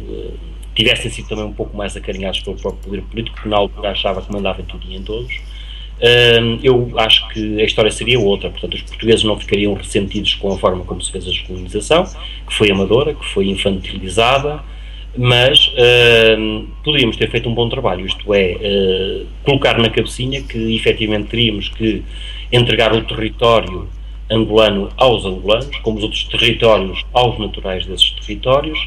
tivessem sido também um pouco mais acarinhados pelo próprio poder político, que na altura achava que mandava em tudo e em todos, eu acho que a história seria outra. Portanto, os portugueses não ficariam ressentidos com a forma como se fez a descolonização, que foi amadora, que foi infantilizada, mas poderíamos ter feito um bom trabalho, isto é, colocar na cabecinha que efetivamente teríamos que entregar o território angolano aos angolanos, como os outros territórios aos naturais desses territórios,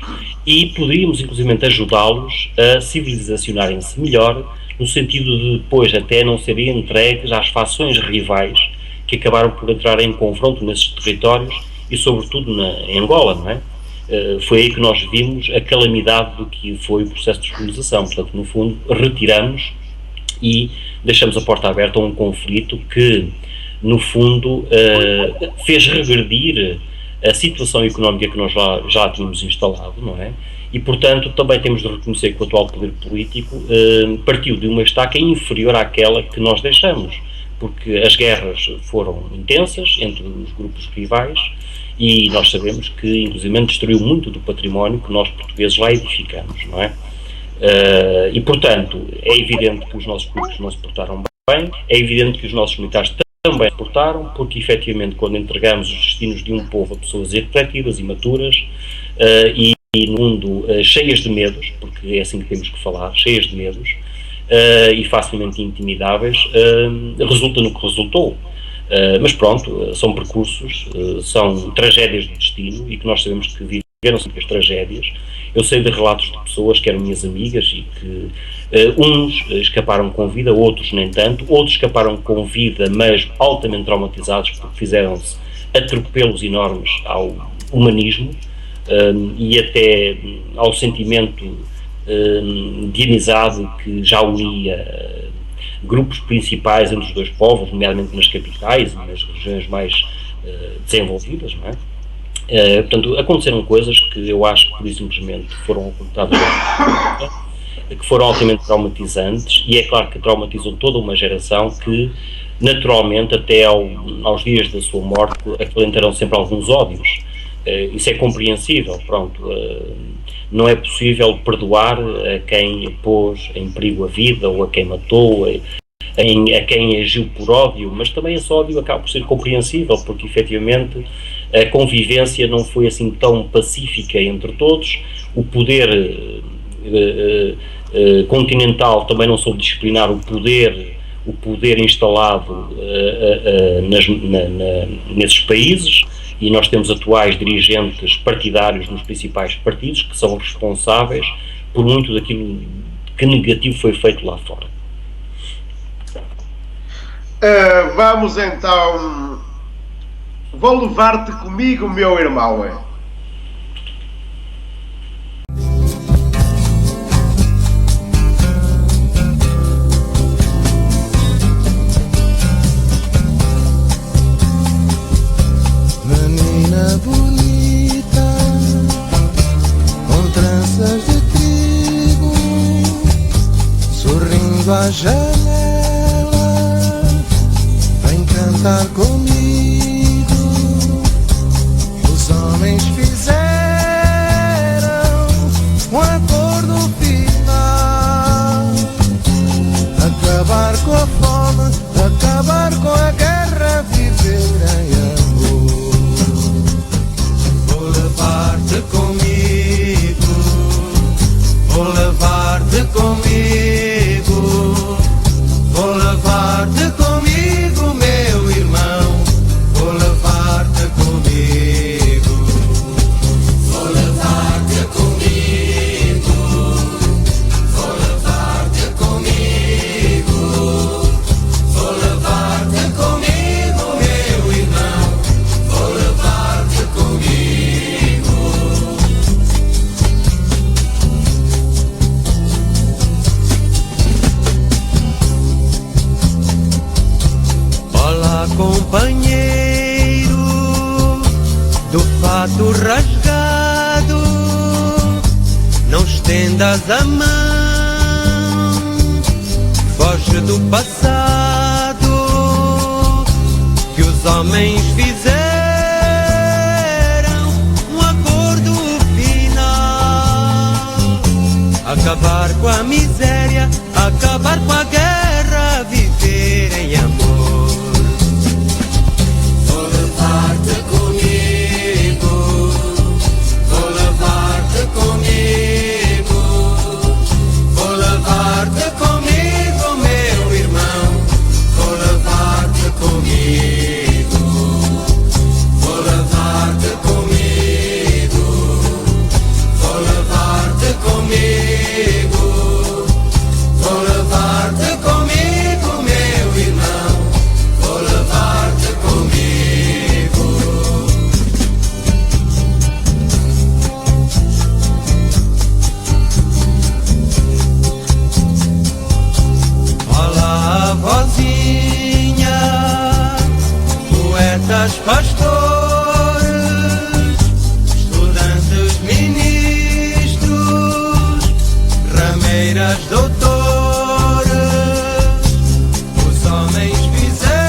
e poderíamos inclusive ajudá-los a civilizacionarem-se melhor, no sentido de depois até não serem entregues às fações rivais que acabaram por entrar em confronto nesses territórios e sobretudo em Angola, não é? Foi aí que nós vimos a calamidade do que foi o processo de descolonização. Portanto, no fundo, retiramos e deixamos a porta aberta a um conflito que, no fundo, fez regredir a situação económica que nós já tínhamos instalado, não é? E, portanto, também temos de reconhecer que o atual poder político partiu de uma estaca inferior àquela que nós deixamos, porque as guerras foram intensas entre os grupos rivais e nós sabemos que, inclusive, destruiu muito do património que nós portugueses lá edificamos, não é? E, portanto, é evidente que os nossos políticos não se portaram bem, é evidente que os nossos militares também se portaram, porque, efetivamente, quando entregamos os destinos de um povo a pessoas irrefletidas, imaturas, e no mundo cheias de medos, porque é assim que temos que falar, cheias de medos, e facilmente intimidáveis, resulta no que resultou. Mas pronto, são percursos, são tragédias de destino e que nós sabemos que viveram sempre as tragédias. Eu sei de relatos de pessoas que eram minhas amigas e que uns escaparam com vida, outros nem tanto, outros escaparam com vida, mas altamente traumatizados porque fizeram-se atropelos enormes ao humanismo e até ao sentimento de amizade que já unia grupos principais entre os dois povos, nomeadamente nas capitais e nas regiões mais desenvolvidas, não é? Portanto, aconteceram coisas que eu acho que, por simplesmente, foram ocultadas, que foram altamente traumatizantes, e é claro que traumatizam toda uma geração que, naturalmente, até aos dias da sua morte, acalentarão sempre alguns ódios. Isso é compreensível, pronto. Não é possível perdoar a quem pôs em perigo a vida ou a quem matou, a quem agiu por ódio, mas também esse ódio acaba por ser compreensível, porque efetivamente a convivência não foi assim tão pacífica entre todos, o poder continental também não soube disciplinar o poder instalado nesses países, e nós temos atuais dirigentes partidários nos principais partidos que são responsáveis por muito daquilo que negativo foi feito lá fora. Vamos então. Vou levar-te comigo, meu irmão. Menina bonita, com tranças de trigo, sorrindo à janela, vem cantar comigo. Os homens fizeram um acordo final, acabar com a fome, acabar com a guerra, viver em amor. Vou levar-te comigo, vou levar-te comigo, vou levar-te comigo, meu irmão, vou levar-te comigo, vou levar-te comigo, vou levar-te comigo, vou levar-te comigo, meu irmão, vou levar-te comigo. Olá, companheiro do fato rasgado, não estendas a mão, foge do passado que os homens fizeram um acordo final, acabar com a miséria, acabar com a guerra, viver em amor. Vou levar-te comigo, vou levar-te comigo, vou levar-te comigo, meu irmão, vou levar-te comigo, vou levar-te comigo, vou levar-te comigo, vou levar-te comigo, meu irmão, vou levar-te comigo. Olá, vozinha, poetas, pastores, estudantes, ministros, rameiras, doutores, os homens fizeram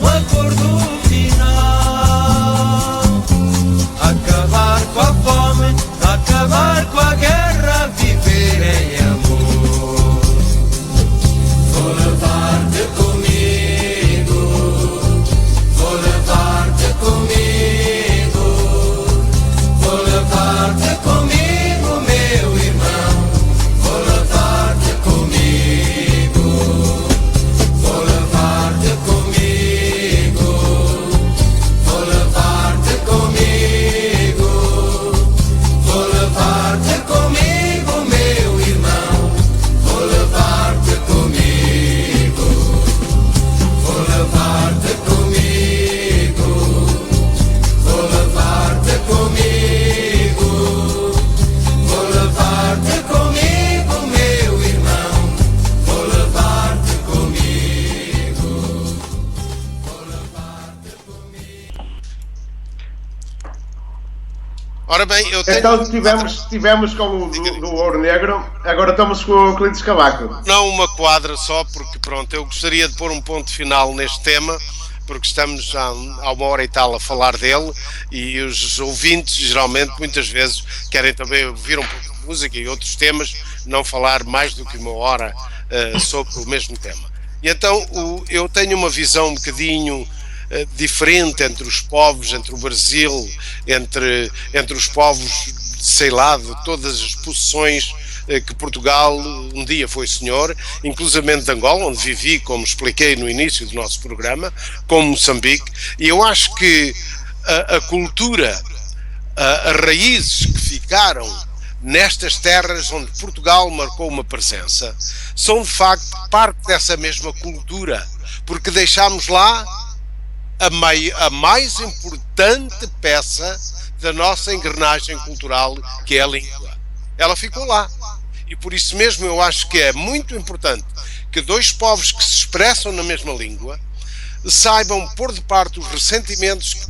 um acordo final, acabar com a fome, acabar com a guerra, viver em amor. Vou levar-te comigo, vou levar-te comigo, vou levar-te comigo, meu irmão, vou levar-te comigo, vou levar-te comigo, vou levar-te comigo, vou levar-te comigo, meu irmão, vou levar-te comigo, vou levar-te comigo, vou levar-te comigo, vou levar-te comigo, meu irmão, vou levar-te comigo, vou levar-te comigo. Ora bem, eu tenho... Então tivemos com o do Ouro Negro, agora estamos com o Clientes Cavaco. Não uma quadra só, porque pronto, eu gostaria de pôr um ponto final neste tema, porque estamos há uma hora e tal a falar dele, e os ouvintes geralmente muitas vezes querem também ouvir um pouco de música e outros temas, não falar mais do que uma hora sobre o mesmo tema. E então eu tenho uma visão um bocadinho diferente entre os povos, entre o Brasil, entre os povos sei lá, de todas as possessões que Portugal um dia foi senhor, inclusivamente de Angola, onde vivi, como expliquei no início do nosso programa, como Moçambique, e eu acho que a cultura, as raízes que ficaram nestas terras onde Portugal marcou uma presença, são de facto parte dessa mesma cultura, porque deixámos lá a mais importante peça da nossa engrenagem cultural, que é a língua. Ela ficou lá. E por isso mesmo eu acho que é muito importante que dois povos que se expressam na mesma língua saibam pôr de parte os ressentimentos que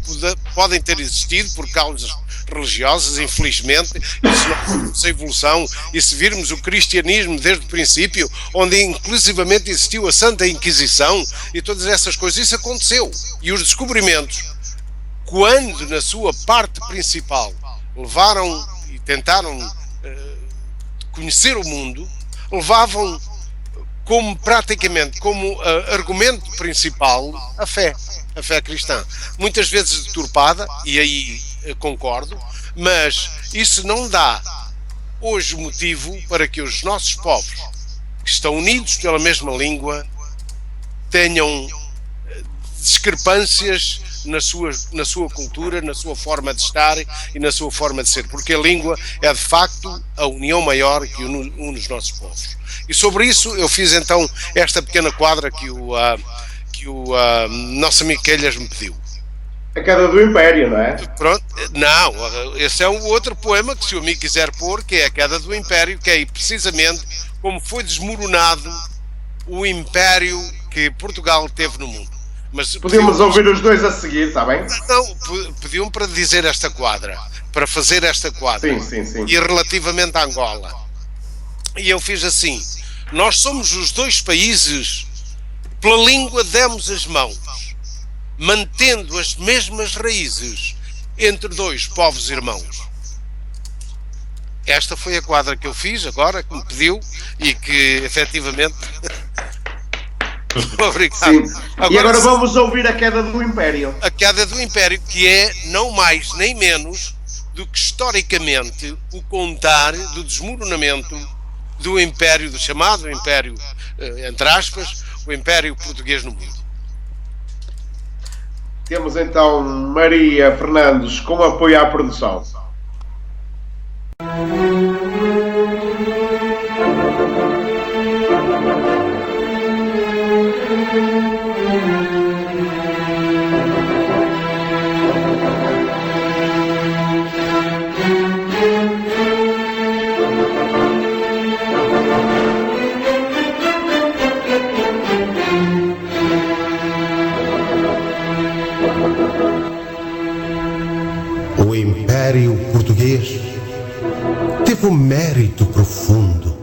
podem ter existido por causas religiosas, infelizmente, e se nós virmos a evolução, e se virmos o cristianismo desde o princípio, onde inclusivamente existiu a Santa Inquisição e todas essas coisas, isso aconteceu. E os descobrimentos, quando na sua parte principal levaram e tentaram conhecer o mundo, levavam praticamente como argumento principal a fé cristã, muitas vezes deturpada, e aí concordo, mas isso não dá hoje motivo para que os nossos povos, que estão unidos pela mesma língua, tenham discrepâncias na sua cultura, na sua forma de estar e na sua forma de ser, porque a língua é de facto a união maior que une os nossos povos. E sobre isso eu fiz então esta pequena quadra que o nosso amigo Quelhas me pediu. A queda do Império, não é? Pronto, não, esse é um outro poema que, se o amigo quiser pôr, que é a queda do Império, que é precisamente como foi desmoronado o Império que Portugal teve no mundo. Mas podíamos ouvir os dois a seguir, está bem? Não, pediam para dizer esta quadra, para fazer esta quadra. Sim. E relativamente a Angola. E eu fiz assim: nós somos os dois países, pela língua demos as mãos, mantendo as mesmas raízes entre dois povos irmãos. Esta foi a quadra que eu fiz agora, que me pediu, e que efetivamente... Obrigado. Sim. E agora vamos ouvir a queda do Império. A queda do Império, que é não mais nem menos do que historicamente o contar do desmoronamento do Império, do chamado Império, entre aspas, o Império Português no mundo. Temos então Maria Fernandes com apoio à produção. O Império Português teve um mérito profundo.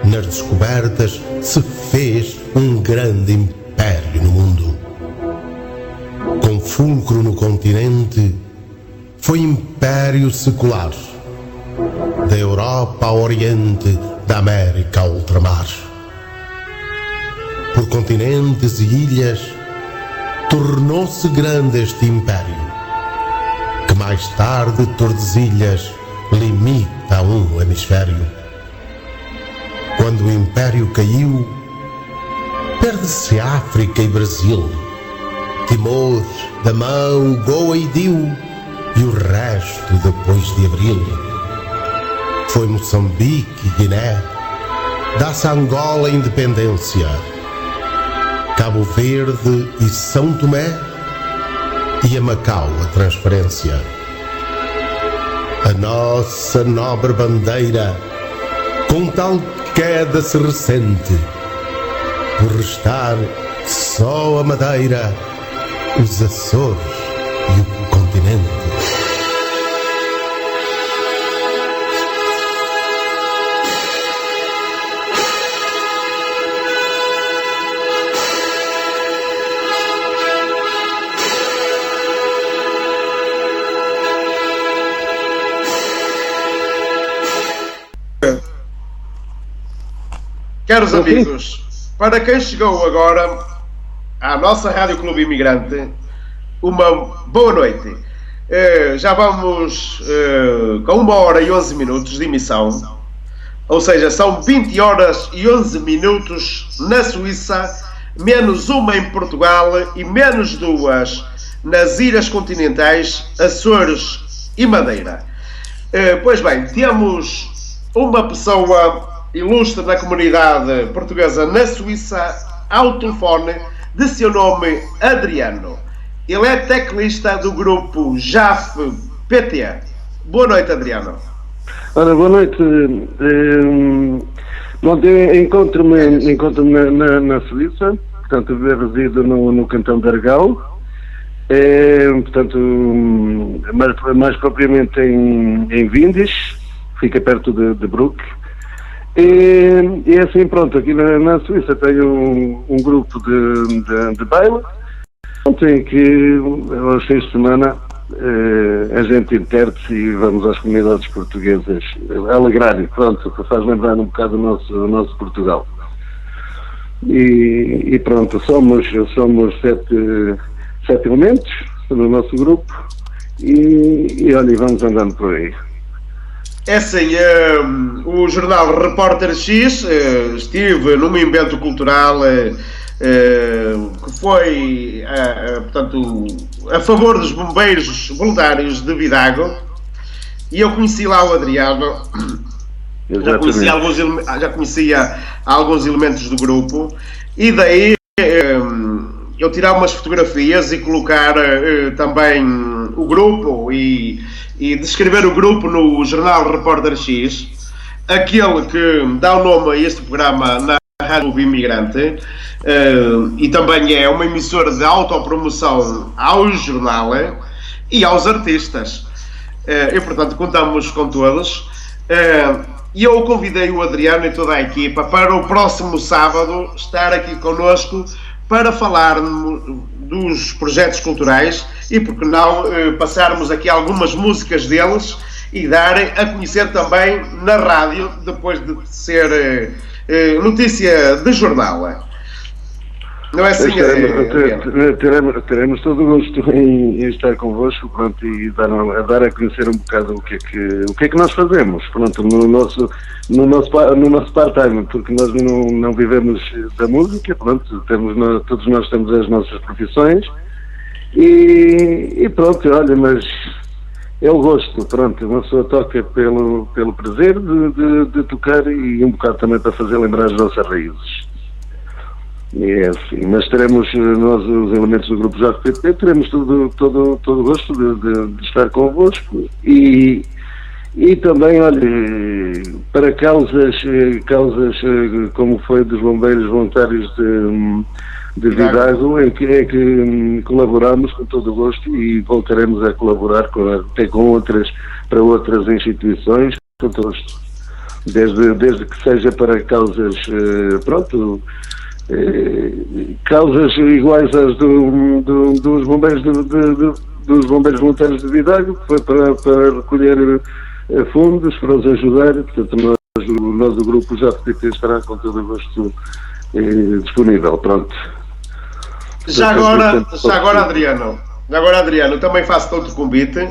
Nas descobertas se fez um grande império no mundo. Com fulcro no continente, foi império secular. Da Europa ao Oriente, da América ao ultramar. Por continentes e ilhas, tornou-se grande este império, que mais tarde Tordesilhas limita a um hemisfério. Quando o Império caiu, perde-se África e Brasil, Timor, Damão, Goa e Diu, e o resto depois de abril. Foi Moçambique e Guiné, dá-se a Angola a independência, Cabo Verde e São Tomé, e a Macau a transferência. A nossa nobre bandeira com tal queda se ressente, por restar só a Madeira, os Açores e o continente. Caros amigos, para quem chegou agora à nossa Rádio Clube Imigrante, uma boa noite. Já vamos com 1h11 de emissão, ou seja, são 20h11 na Suíça, menos 1 em Portugal e menos 2 nas ilhas continentais, Açores e Madeira. Pois bem, temos uma pessoa ilustre da comunidade portuguesa na Suíça ao telefone, de seu nome Adriano. Ele é teclista do grupo JAF PT. Boa noite, Adriano. Ora, boa noite. Eu encontro-me na Suíça, portanto, eu resido no cantão de Argau, portanto, mais propriamente em Vindes, fica perto de Bruck. E assim, pronto, aqui na Suíça tenho um grupo de baile, em que aos fins de semana a gente interte e vamos às comunidades portuguesas alegrar, pronto, que faz lembrar um bocado o nosso Portugal. E pronto, somos 7 elementos no nosso grupo e olha, vamos andando por aí. É assim, o jornal Repórter X estive num evento cultural que foi portanto, a favor dos bombeiros voluntários de Vidago, e eu conheci lá o Adriano. Já conhecia alguns elementos do grupo, e daí eu tirar umas fotografias e colocar também o grupo e descrever o grupo no jornal Repórter X, aquele que dá o nome a este programa na Rádio Clube Imigrante, e também é uma emissora de autopromoção ao jornal e aos artistas, e portanto contamos com todos. E eu convidei o Adriano e toda a equipa para o próximo sábado estar aqui connosco para falar dos projetos culturais e, por que não, passarmos aqui algumas músicas deles e dar a conhecer também na rádio, depois de ser notícia de jornal. Não é assim? Teremos todo o gosto em estar convosco, pronto, e dar a conhecer um bocado o que é que nós fazemos, pronto, no nosso part-time, porque nós não vivemos da música, pronto, todos nós temos as nossas profissões e pronto, olha, mas é o gosto, pronto, uma pessoa toca pelo prazer de tocar e um bocado também para fazer lembrar as nossas raízes. É assim, mas teremos, nós os elementos do grupo JPT, teremos todo o gosto de estar convosco e também, olha, para causas como foi dos bombeiros voluntários de Vidago, em que colaboramos com todo o gosto e voltaremos a colaborar até com outras instituições, com todo o gosto, desde que seja para causas, pronto, causas iguais às dos bombeiros dos bombeiros voluntários de Vidago, que foi para recolher fundos para os ajudar. Portanto, nós o grupo JPT estará com todo o gosto disponível. Pronto. Já agora, Adriano, também faço outro convite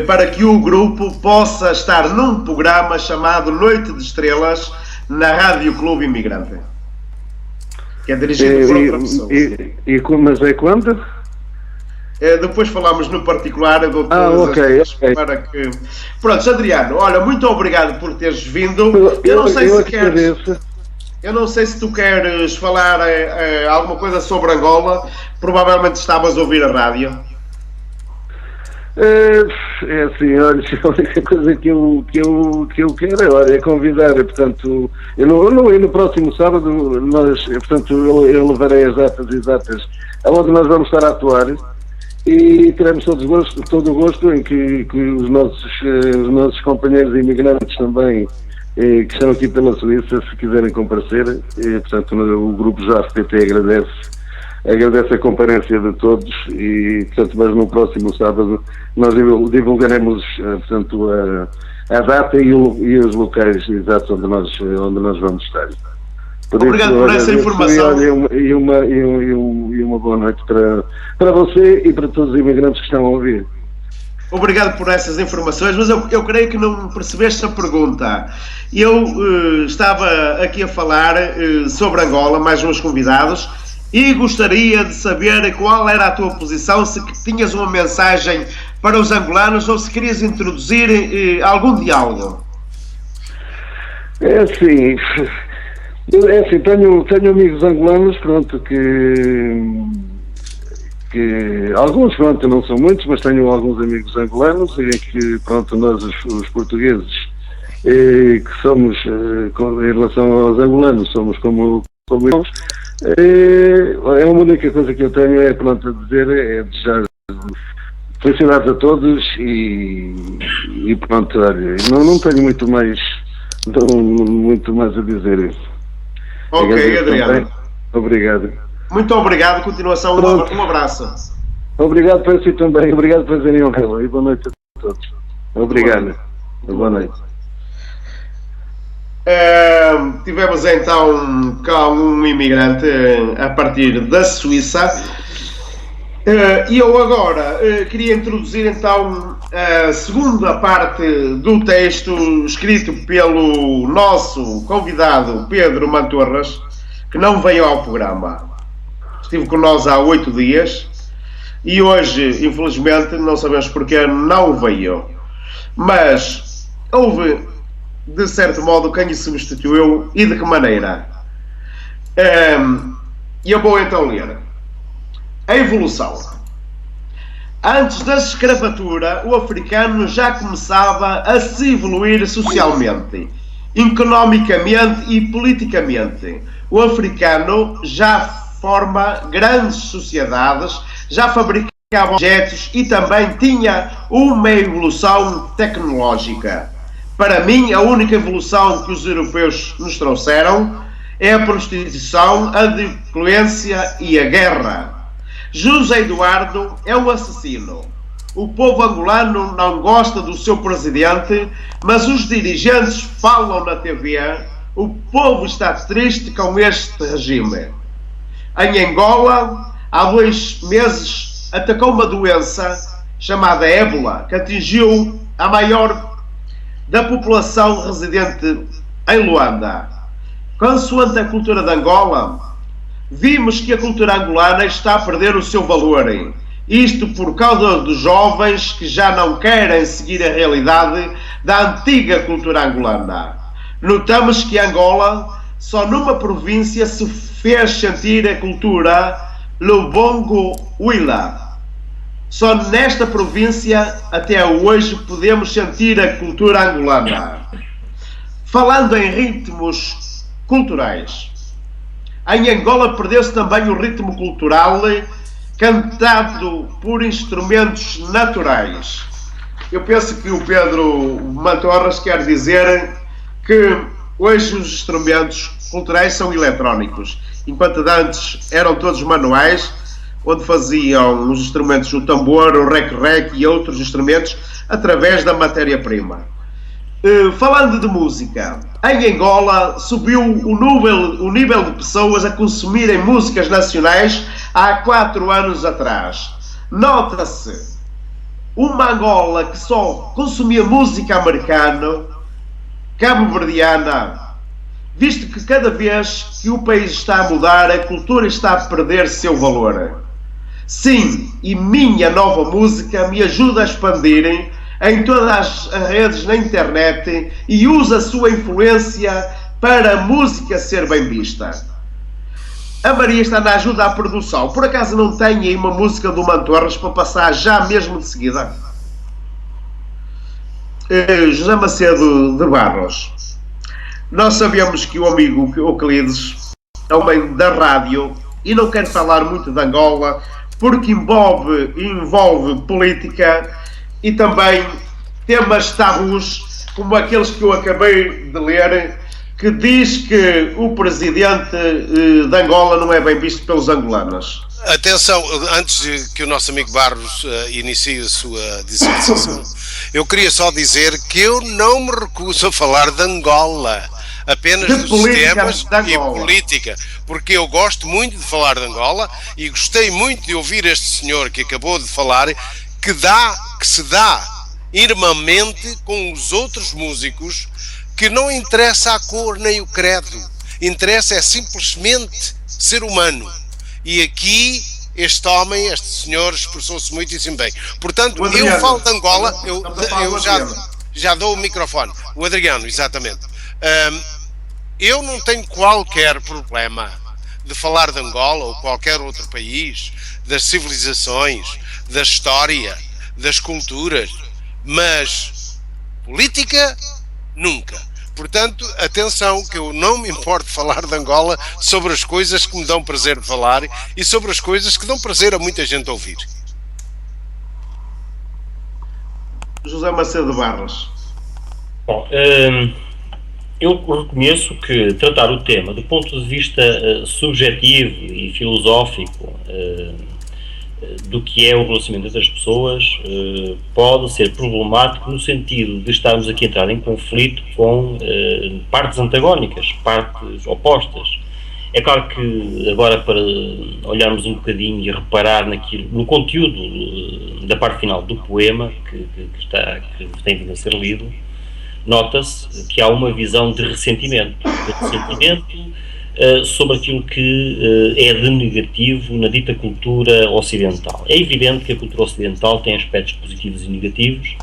para que o grupo possa estar num programa chamado Noite de Estrelas na Rádio Clube Imigrante, que é dirigido por outra pessoa. Mas é quando? Depois falamos no particular de outras okay. Para que... Pronto, Adriano, olha, muito obrigado por teres vindo. Eu não sei se tu queres falar alguma coisa sobre Angola. Provavelmente estavas a ouvir a rádio. É assim, olha, a única coisa que eu quero é convidar, portanto, eu no próximo sábado, eu levarei as datas exatas aonde nós vamos estar a atuar e teremos todo o gosto em que os nossos companheiros imigrantes também, que estão aqui pela Suíça, se quiserem comparecer, portanto, o grupo JPT agradece a comparência de todos e, portanto, mas no próximo sábado nós divulgaremos, portanto, a data e os locais exatos onde nós vamos estar. Obrigado por essa informação. E uma boa noite para você e para todos os imigrantes que estão a ouvir. Obrigado por essas informações, mas eu creio que não percebeste a pergunta. Eu estava aqui a falar sobre Angola, mais uns convidados, e gostaria de saber qual era a tua posição, se tinhas uma mensagem para os angolanos ou se querias introduzir algum diálogo. É assim, tenho amigos angolanos, pronto, que alguns, pronto, não são muitos, mas tenho alguns amigos angolanos em que, pronto, nós os portugueses, que somos, em relação aos angolanos, somos como irmãos. A única coisa que eu tenho é, pronto, a dizer, é desejar felicidades a todos e pronto, olha, não tenho muito mais a dizer. Ok, Adriano. Também. Obrigado. Muito obrigado, continuação, um abraço. Obrigado para si também, obrigado por fazerem o réu e boa noite a todos. Obrigado. Boa noite. Tivemos então com um imigrante a partir da Suíça. E eu agora queria introduzir então a segunda parte do texto escrito pelo nosso convidado Pedro Mantorras, que não veio ao programa. Estive com nós há 8 dias e hoje, infelizmente, não sabemos porque não veio. Mas houve, de certo modo, quem o substituiu e de que maneira. E eu vou então ler. A evolução. Antes da escravatura, o africano já começava a se evoluir socialmente, economicamente e politicamente. O africano já forma grandes sociedades, já fabricava objetos e também tinha uma evolução tecnológica. Para mim, a única evolução que os europeus nos trouxeram é a prostituição, a delinquência e a guerra. José Eduardo é um assassino. O povo angolano não gosta do seu presidente, mas os dirigentes falam na TV. O povo está triste com este regime. Em Angola, há 2 meses, atacou uma doença chamada ébola, que atingiu a maior da população residente em Luanda. Consoante a cultura de Angola, vimos que a cultura angolana está a perder o seu valor. Isto por causa dos jovens que já não querem seguir a realidade da antiga cultura angolana. Notamos que Angola, só numa província se fez sentir a cultura Lubongo-Willa. Só nesta província, até hoje, podemos sentir a cultura angolana. Falando em ritmos culturais, em Angola perdeu-se também o ritmo cultural cantado por instrumentos naturais. Eu penso que o Pedro Mantorras quer dizer que hoje os instrumentos culturais são eletrónicos, enquanto antes eram todos manuais, onde faziam os instrumentos, o tambor, o rec-rec e outros instrumentos, através da matéria-prima. Falando de música, em Angola subiu o nível de pessoas a consumirem músicas nacionais há 4 anos atrás. Nota-se uma Angola que só consumia música americana, cabo-verdiana, visto que cada vez que o país está a mudar, a cultura está a perder seu valor. Sim, e minha nova música me ajuda a expandir em todas as redes na internet e usa a sua influência para a música ser bem vista. A Maria está na ajuda à produção. Por acaso não tem aí uma música do Mantorras para passar já mesmo de seguida? José Macedo de Barros. Nós sabemos que o amigo Euclides é homem da rádio e não quer falar muito de Angola porque envolve política e também temas tabus como aqueles que eu acabei de ler, que diz que o presidente de Angola não é bem visto pelos angolanos. Atenção, antes de que o nosso amigo Barros inicie a sua dissertação, eu queria só dizer que eu não me recuso a falar de Angola, apenas dos temas e política, porque eu gosto muito de falar de Angola e gostei muito de ouvir este senhor que acabou de falar, que se dá irmãmente com os outros músicos, que não interessa a cor nem o credo, interessa é simplesmente ser humano. E aqui este homem, este senhor, expressou-se muitíssimo bem. Portanto, eu falo de Angola, eu já dou o microfone. O Adriano, exatamente. Eu não tenho qualquer problema de falar de Angola ou qualquer outro país, das civilizações, da história, das culturas, mas política, nunca. Portanto, atenção, que eu não me importo de falar de Angola sobre as coisas que me dão prazer de falar e sobre as coisas que dão prazer a muita gente a ouvir. José Macedo Barros. Bom, eu reconheço que tratar o tema do ponto de vista subjetivo e filosófico do que é o relacionamento entre as pessoas pode ser problemático no sentido de estarmos aqui a entrar em conflito com partes antagónicas, partes opostas. É claro que agora, para olharmos um bocadinho e reparar no conteúdo da parte final do poema que tem vindo a ser lido, nota-se que há uma visão de ressentimento sobre aquilo que é de negativo na dita cultura ocidental. É evidente que a cultura ocidental tem aspectos positivos e negativos,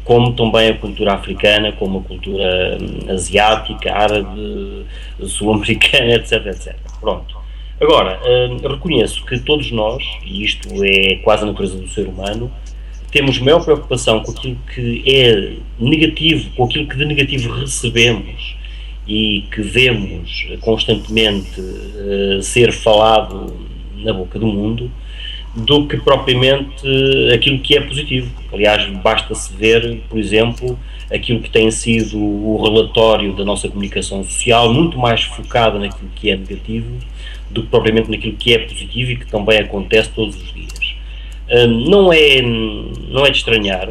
como também a cultura africana, como a cultura asiática, árabe, sul-americana, etc, etc. Pronto. Agora, reconheço que todos nós, e isto é quase a natureza do ser humano, temos maior preocupação com aquilo que é negativo, com aquilo que de negativo recebemos e que vemos constantemente ser falado na boca do mundo, do que propriamente aquilo que é positivo. Aliás, basta-se ver, por exemplo, aquilo que tem sido o relatório da nossa comunicação social, muito mais focada naquilo que é negativo do que propriamente naquilo que é positivo e que também acontece todos os dias. Não é de estranhar,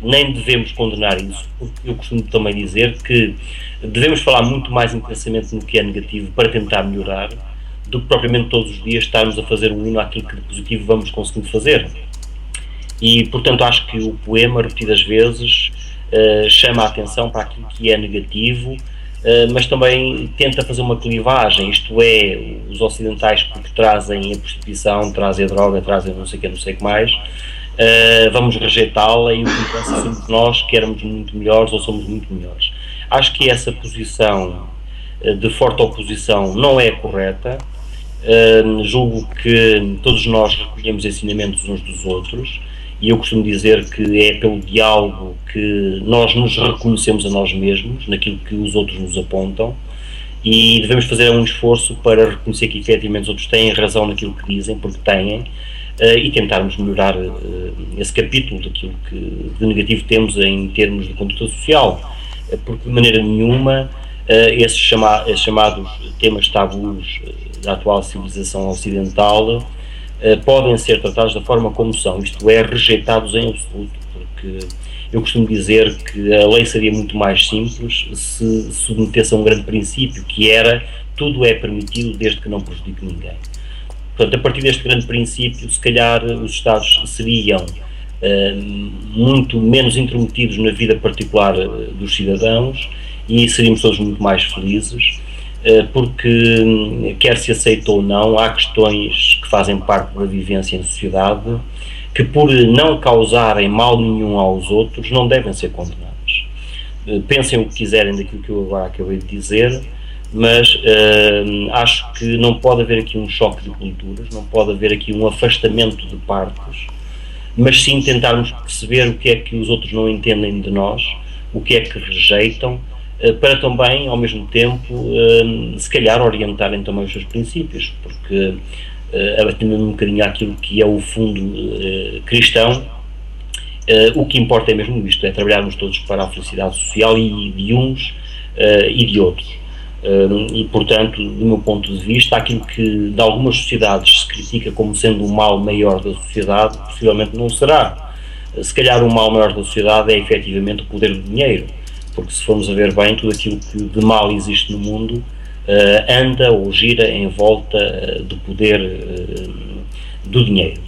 nem devemos condenar isso, porque eu costumo também dizer que devemos falar muito mais intensamente no que é negativo para tentar melhorar, do que propriamente todos os dias estarmos a fazer um hino àquilo que de positivo vamos conseguindo fazer. E, portanto, acho que o poema, repetidas vezes, chama a atenção para aquilo que é negativo, mas também tenta fazer uma clivagem, isto é, os ocidentais porque trazem a prostituição, trazem a droga, trazem não sei o que mais, vamos rejeitá-la e o que interessa somos nós que éramos muito melhores ou somos muito melhores. Acho que essa posição de forte oposição não é correta. Julgo que todos nós recolhemos ensinamentos uns dos outros e eu costumo dizer que é pelo diálogo que nós nos reconhecemos a nós mesmos, naquilo que os outros nos apontam, e devemos fazer um esforço para reconhecer que efetivamente os outros têm razão naquilo que dizem, porque têm, e tentarmos melhorar esse capítulo daquilo que de negativo temos em termos de conduta social, porque de maneira nenhuma esses chamados temas tabus da atual civilização ocidental podem ser tratados da forma como são, isto é, rejeitados em absoluto, porque eu costumo dizer que a lei seria muito mais simples se submetesse a um grande princípio, que era tudo é permitido desde que não prejudique ninguém. Portanto, a partir deste grande princípio, se calhar os Estados seriam muito menos intrometidos na vida particular dos cidadãos e seríamos todos muito mais felizes, porque, quer se aceite ou não, há questões que fazem parte da vivência em sociedade que, por não causarem mal nenhum aos outros, não devem ser condenadas. Pensem o que quiserem daquilo que eu agora acabei de dizer, mas acho que não pode haver aqui um choque de culturas, não pode haver aqui um afastamento de partes, mas sim tentarmos perceber o que é que os outros não entendem de nós, o que é que rejeitam, para também, ao mesmo tempo, se calhar orientarem também os seus princípios, porque, abatendo um bocadinho àquilo que é o fundo cristão, o que importa é mesmo isto, é trabalharmos todos para a felicidade social e de uns e de outros. E, portanto, do meu ponto de vista, aquilo que de algumas sociedades se critica como sendo o mal maior da sociedade, possivelmente não será. Se calhar o mal maior da sociedade é efetivamente o poder do dinheiro, porque se formos a ver bem, tudo aquilo que de mal existe no mundo anda ou gira em volta do poder do dinheiro.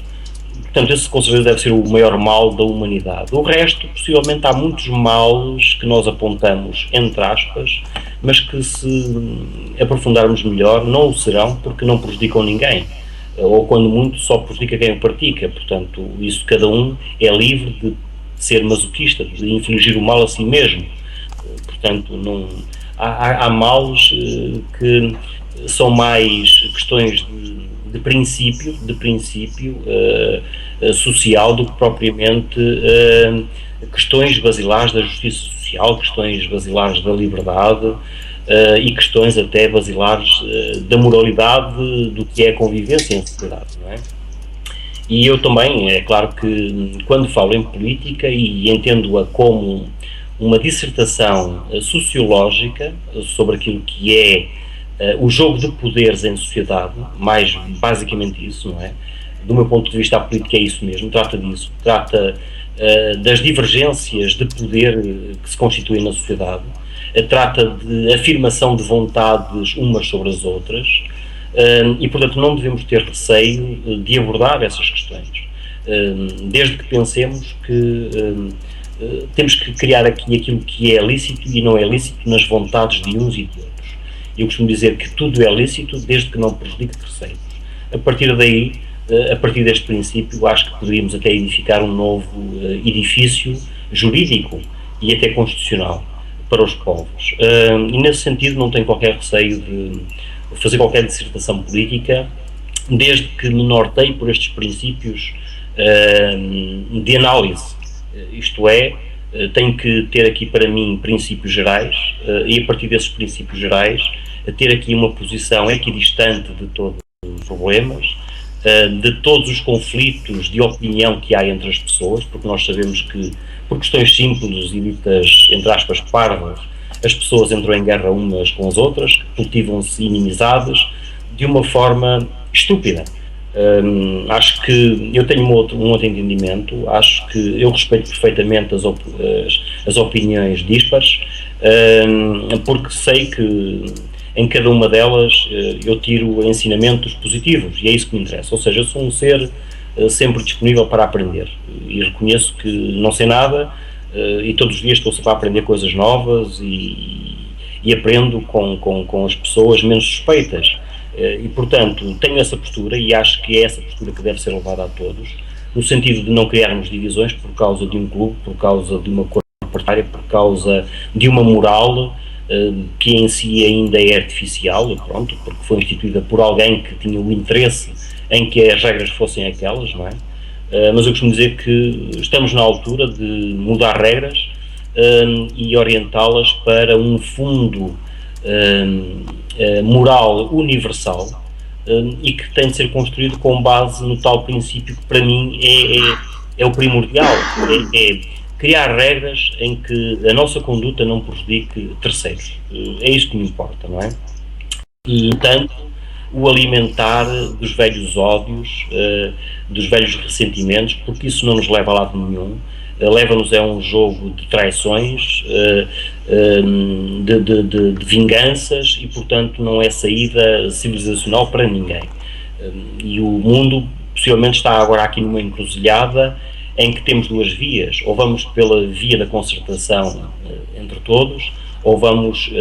portanto, esse com certeza deve ser o maior mal da humanidade. O resto, possivelmente, há muitos males que nós apontamos, entre aspas, mas que, se aprofundarmos melhor, não o serão, porque não prejudicam ninguém. Ou, quando muito, só prejudica quem o pratica. Portanto, isso cada um é livre de ser masoquista, de infligir o mal a si mesmo. Portanto, não, há males que são mais questões de princípio social do que propriamente questões basilares da justiça social, questões basilares da liberdade e questões até basilares da moralidade do que é a convivência em sociedade, não é? E eu também, é claro que quando falo em política e entendo-a como uma dissertação sociológica sobre aquilo que é o jogo de poderes em sociedade, mais basicamente isso, não é? Do meu ponto de vista, a política é isso mesmo, trata disso, trata das divergências de poder que se constituem na sociedade, trata de afirmação de vontades umas sobre as outras, e, portanto, não devemos ter receio de abordar essas questões, desde que pensemos que temos que criar aqui aquilo que é lícito e não é lícito nas vontades de uns e de outros. Eu costumo dizer que tudo é lícito desde que não prejudique terceiros. A partir daí, a partir deste princípio, acho que poderíamos até edificar um novo edifício jurídico e até constitucional para os povos. E nesse sentido não tenho qualquer receio de fazer qualquer dissertação política, desde que me norteie por estes princípios de análise. Isto é, tenho que ter aqui para mim princípios gerais e a partir desses princípios gerais ter aqui uma posição equidistante de todos os problemas, de todos os conflitos de opinião que há entre as pessoas, porque nós sabemos que, por questões simples e ditas, entre aspas, parvas, as pessoas entram em guerra umas com as outras, cultivam-se inimizades de uma forma estúpida. Acho que eu tenho um outro entendimento, acho que eu respeito perfeitamente as opiniões dispares, porque sei que em cada uma delas eu tiro ensinamentos positivos e é isso que me interessa, ou seja, eu sou um ser sempre disponível para aprender e reconheço que não sei nada e todos os dias estou sempre a aprender coisas novas e aprendo com as pessoas menos suspeitas. E, portanto, tenho essa postura e acho que é essa postura que deve ser levada a todos, no sentido de não criarmos divisões por causa de um clube, por causa de uma cor partidária, por causa de uma moral que em si ainda é artificial, pronto, porque foi instituída por alguém que tinha o interesse em que as regras fossem aquelas, não é? Mas eu costumo dizer que estamos na altura de mudar regras e orientá-las para um fundo moral universal e que tem de ser construído com base no tal princípio que para mim é o primordial, é criar regras em que a nossa conduta não prejudique terceiros. É isso que me importa, não é? E, entanto, o alimentar dos velhos ódios, dos velhos ressentimentos, porque isso não nos leva a lado nenhum, leva-nos a um jogo de traições, de vinganças e, portanto, não é saída civilizacional para ninguém. E o mundo possivelmente está agora aqui numa encruzilhada em que temos duas vias, ou vamos pela via da concertação entre todos, ou vamos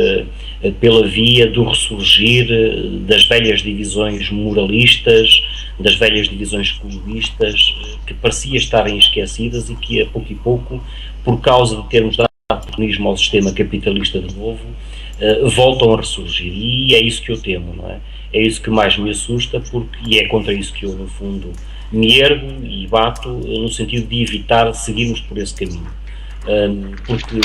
pela via do ressurgir das velhas divisões moralistas, das velhas divisões clubistas, que parecia estarem esquecidas e que a pouco e pouco, por causa de termos dado oportunismo ao sistema capitalista de novo, voltam a ressurgir. E é isso que eu temo, não é? É isso que mais me assusta, e é contra isso que eu, no fundo, me ergo e bato, no sentido de evitar seguirmos por esse caminho. Porque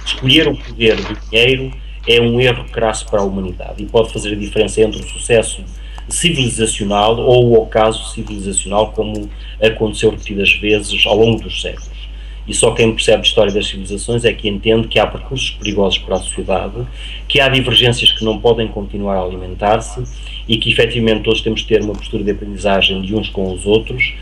escolher o poder do dinheiro é um erro crasso para a humanidade e pode fazer a diferença entre o sucesso civilizacional ou o ocaso civilizacional, como aconteceu repetidas vezes ao longo dos séculos. E só quem percebe a história das civilizações é que entende que há percursos perigosos para a sociedade, que há divergências que não podem continuar a alimentar-se e que efetivamente todos temos de ter uma postura de aprendizagem de uns com os outros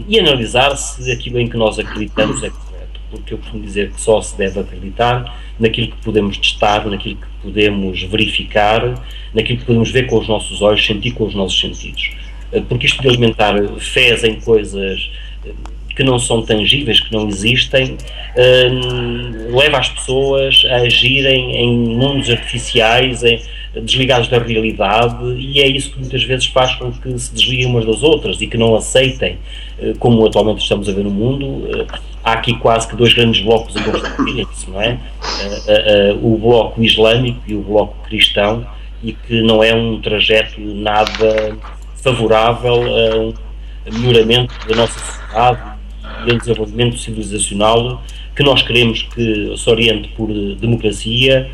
e analisar se aquilo em que nós acreditamos é correto, porque eu costumo dizer que só se deve acreditar naquilo que podemos testar, naquilo que podemos verificar, naquilo que podemos ver com os nossos olhos, sentir com os nossos sentidos. porque isto de alimentar fés em coisas que não são tangíveis, que não existem, leva as pessoas a agirem em mundos artificiais, desligados da realidade, e é isso que muitas vezes faz com que se desliguem umas das outras e que não aceitem, como atualmente estamos a ver no mundo. Há aqui quase que dois grandes blocos a construírem-se, não é? O bloco islâmico e o bloco cristão, e que não é um trajeto nada favorável a um melhoramento da nossa sociedade e ao desenvolvimento civilizacional que nós queremos que se oriente por democracia,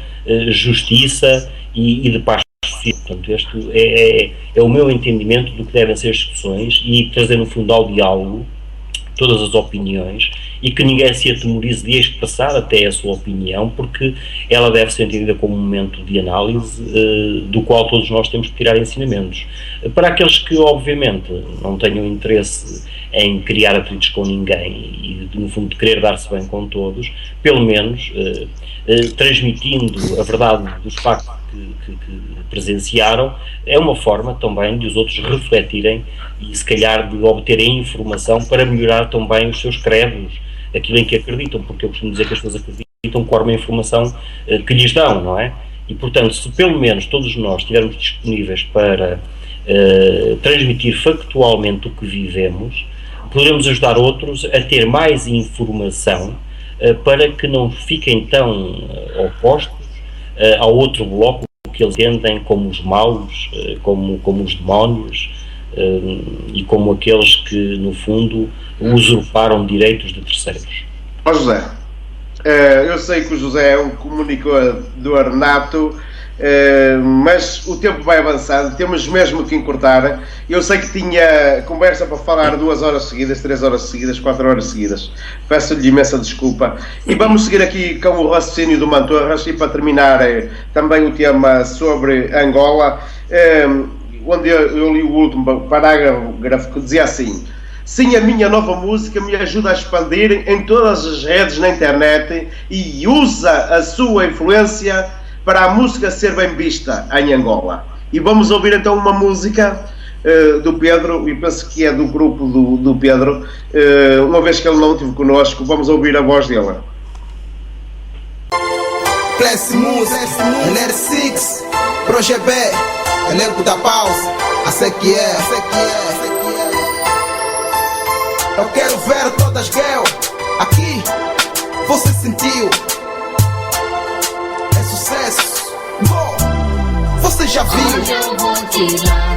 justiça e de paz social. Portanto, este é o meu entendimento do que devem ser as discussões, e trazer no fundo ao diálogo todas as opiniões, e que ninguém se atemorize de expressar até a sua opinião, porque ela deve ser entendida como um momento de análise do qual todos nós temos que tirar ensinamentos. Para aqueles que obviamente não tenham interesse em criar atritos com ninguém e no fundo querer dar-se bem com todos, pelo menos transmitindo a verdade dos factos que presenciaram, é uma forma também de os outros refletirem e se calhar de obterem informação para melhorar também os seus credos, aquilo em que acreditam, porque eu costumo dizer que as pessoas acreditam conforme a informação que lhes dão, não é? E portanto, se pelo menos todos nós estivermos disponíveis para transmitir factualmente o que vivemos, poderemos ajudar outros a ter mais informação para que não fiquem tão opostos ao outro bloco que eles entendem como os maus, como os demónios, e como aqueles que, no fundo, usurparam direitos de terceiros. Ó José, eu sei que o José é um comunicador nato, mas o tempo vai avançando, temos mesmo que encurtar. Eu sei que tinha conversa para falar 2 horas seguidas, 3 horas seguidas, 4 horas seguidas. Peço-lhe imensa desculpa. E vamos seguir aqui com o raciocínio do Mantorras, e para terminar também o tema sobre Angola, onde eu li o último parágrafo que dizia assim: sim, a minha nova música me ajuda a expandir em todas as redes na internet e usa a sua influência para a música ser bem vista em Angola. E vamos ouvir então uma música do Pedro, e penso que é do grupo do Pedro, uma vez que ele não esteve connosco, vamos ouvir a voz dele. Classe Music, NR6, Proje B, elenco da pausa, a sei que é. Eu quero ver todas girl, aqui, você sentiu, é sucesso, bom, você já viu. Hoje eu vou tirar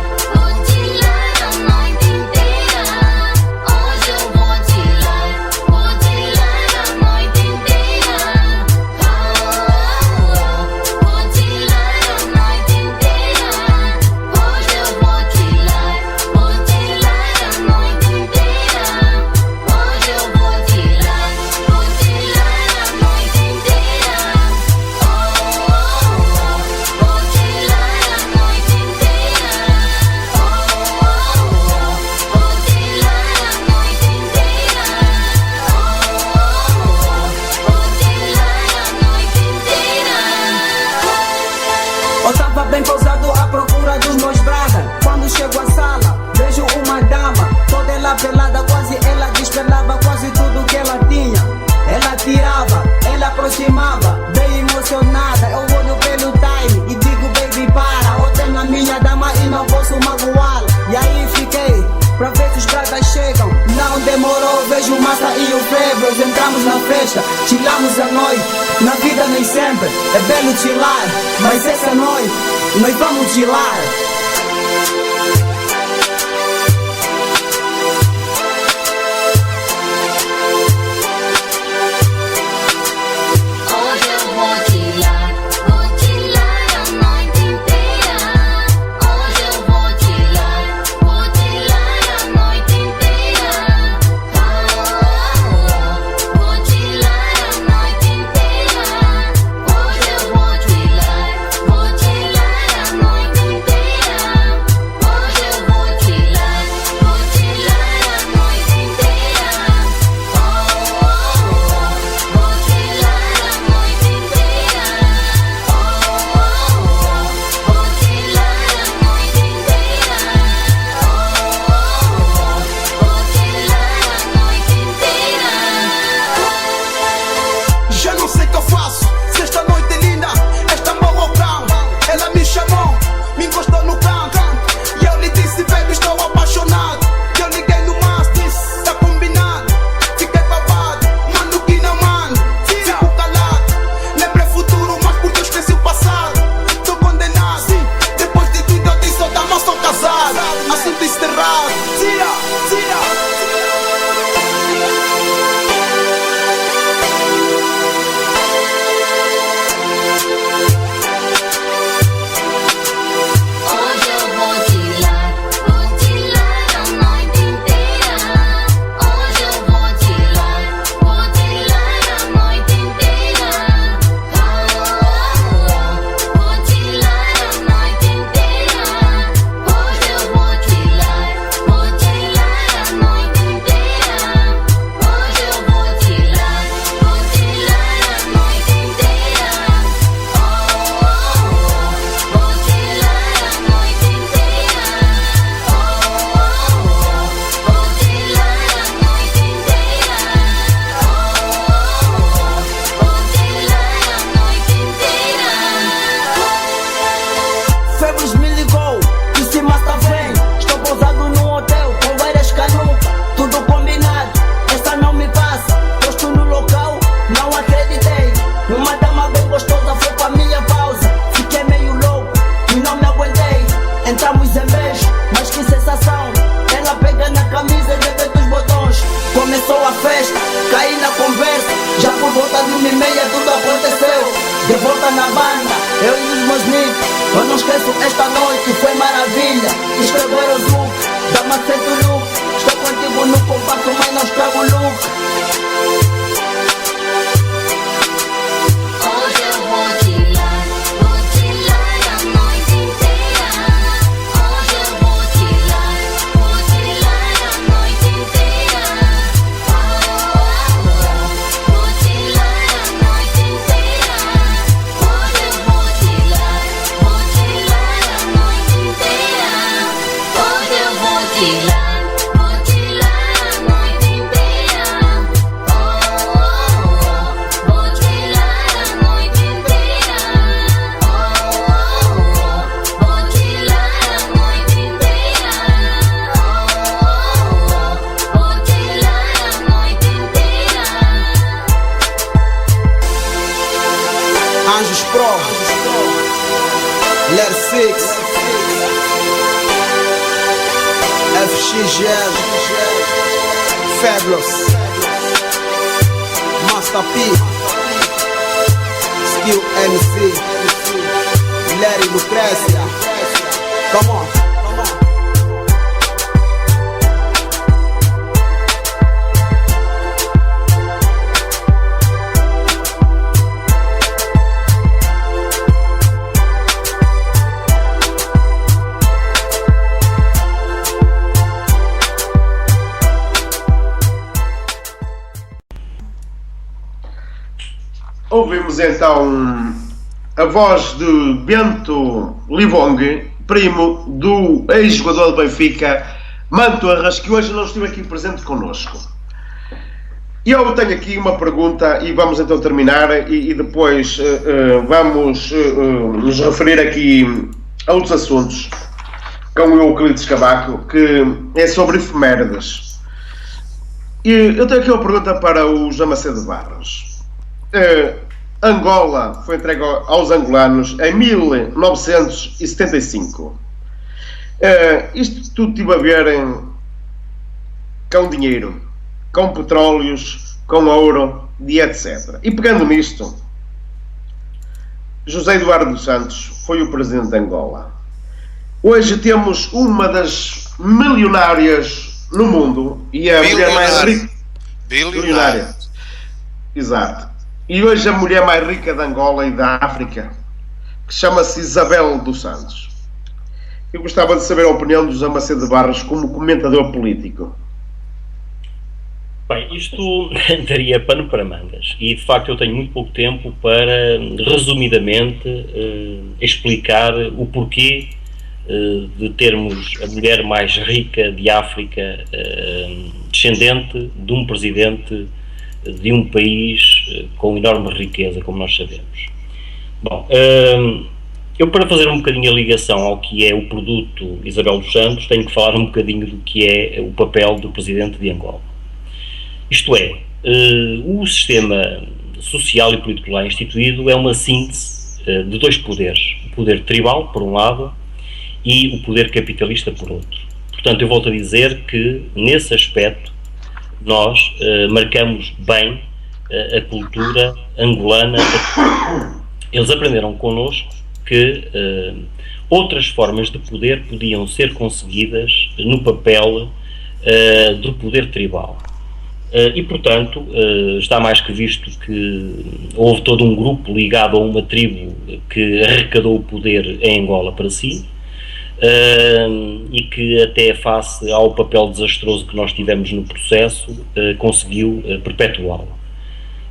a noite inteira. Hoje eu vou tirar a noite inteira. Vou tirar a noite inteira. Hoje eu vou tirar a noite inteira. Hoje eu vou tirar a noite inteira. Vou tirar a noite inteira. Vou tirar a noite inteira. Vou tirar a noite inteira. Eu tava bem pausado à procura dos meus brada. Quando chego à sala, vejo uma dama, toda ela pelada, quase ela despelava quase tudo que ela tinha. Ela tirava, ela aproximava, bem emocionada. Eu olho pelo time e digo, baby, para. Eu tenho a minha dama e não posso magoá-la. E aí fiquei pra ver se os bradas chegam. Não demorou, vejo massa e o Febros. Entramos na festa, chilamos a noite. Na vida nem sempre é belo chilar, mas essa noite nós vamos chilar. Hoje eu vou tirar a noite inteira. Hoje eu vou tirar a noite inteira. Vou tirar a noite inteira. Hoje eu vou tirar a noite inteira. tá na banda, eu e os meus niggas. Eu não esqueço esta noite, foi maravilha. Escrever o zoom, dá-me acento look. Estou contigo no compasso, mas não estrago o look. Hoje eu vou te lá a noite inteira. Hoje eu vou te lá a noite inteira. Vou te lá a noite inteira. Hoje eu vou te lá a noite inteira. Hoje eu vou te lá a noite inteira. Vou te lá a noite inteira. Vou te lá a noite inteira. Vou te lá a noite inteira. Anjos Pro, Ler 6, FXGL, Fabulous, Master P, Skill MC, Larry Lucrécia. Come on. Ouvimos então a voz de Bento Livong, primo do ex-jogador do Benfica, Manto Arras, que hoje não esteve aqui presente connosco. E eu tenho aqui uma pergunta e vamos então terminar e depois vamos nos referir aqui a outros assuntos com o Euclides Cavaco, que é sobre efemérides. E eu tenho aqui uma pergunta para o João Macedo Barros. Angola foi entregue aos angolanos em 1975. Isto tudo tive a ver com dinheiro, com petróleos, com ouro e etc. E pegando nisto, José Eduardo dos Santos foi o presidente de Angola. Hoje temos uma das milionárias no mundo e a mulher mais rica. Bilionária. Exato. E hoje a mulher mais rica de Angola e da África, que chama-se Isabel dos Santos. Eu gostava de saber a opinião do José Macedo Barros como comentador político. Bem, isto daria pano para mangas e de facto eu tenho muito pouco tempo para resumidamente explicar o porquê de termos a mulher mais rica de África descendente de um presidente de um país com enorme riqueza, como nós sabemos. Bom, eu para fazer um bocadinho a ligação ao que é o produto Isabel dos Santos, tenho que falar um bocadinho do que é o papel do presidente de Angola. Isto é, o sistema social e político lá instituído é uma síntese de dois poderes, o poder tribal, por um lado, e o poder capitalista, por outro. Portanto, eu volto a dizer que, nesse aspecto, nós marcamos bem a cultura angolana. Eles aprenderam connosco que outras formas de poder podiam ser conseguidas no papel do poder tribal. E, portanto, está mais que visto que houve todo um grupo ligado a uma tribo que arrecadou o poder em Angola para si, e que até face ao papel desastroso que nós tivemos no processo conseguiu perpetuá-lo.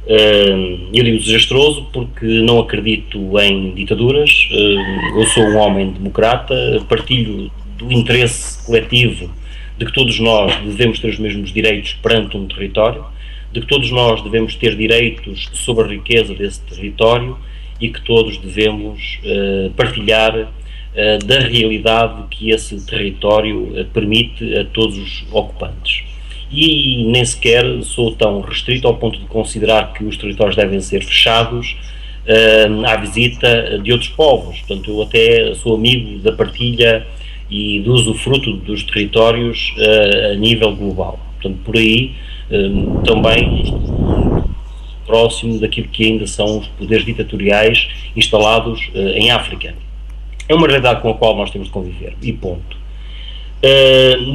Eu digo desastroso porque não acredito em ditaduras, eu sou um homem democrata, partilho do interesse coletivo de que todos nós devemos ter os mesmos direitos perante um território, de que todos nós devemos ter direitos sobre a riqueza desse território e que todos devemos partilhar da realidade que esse território permite a todos os ocupantes. E nem sequer sou tão restrito ao ponto de considerar que os territórios devem ser fechados à visita de outros povos. Portanto, eu até sou amigo da partilha e do usufruto dos territórios a nível global. Portanto, por aí também próximo daquilo que ainda são os poderes ditatoriais instalados em África. É uma realidade com a qual nós temos de conviver, e ponto.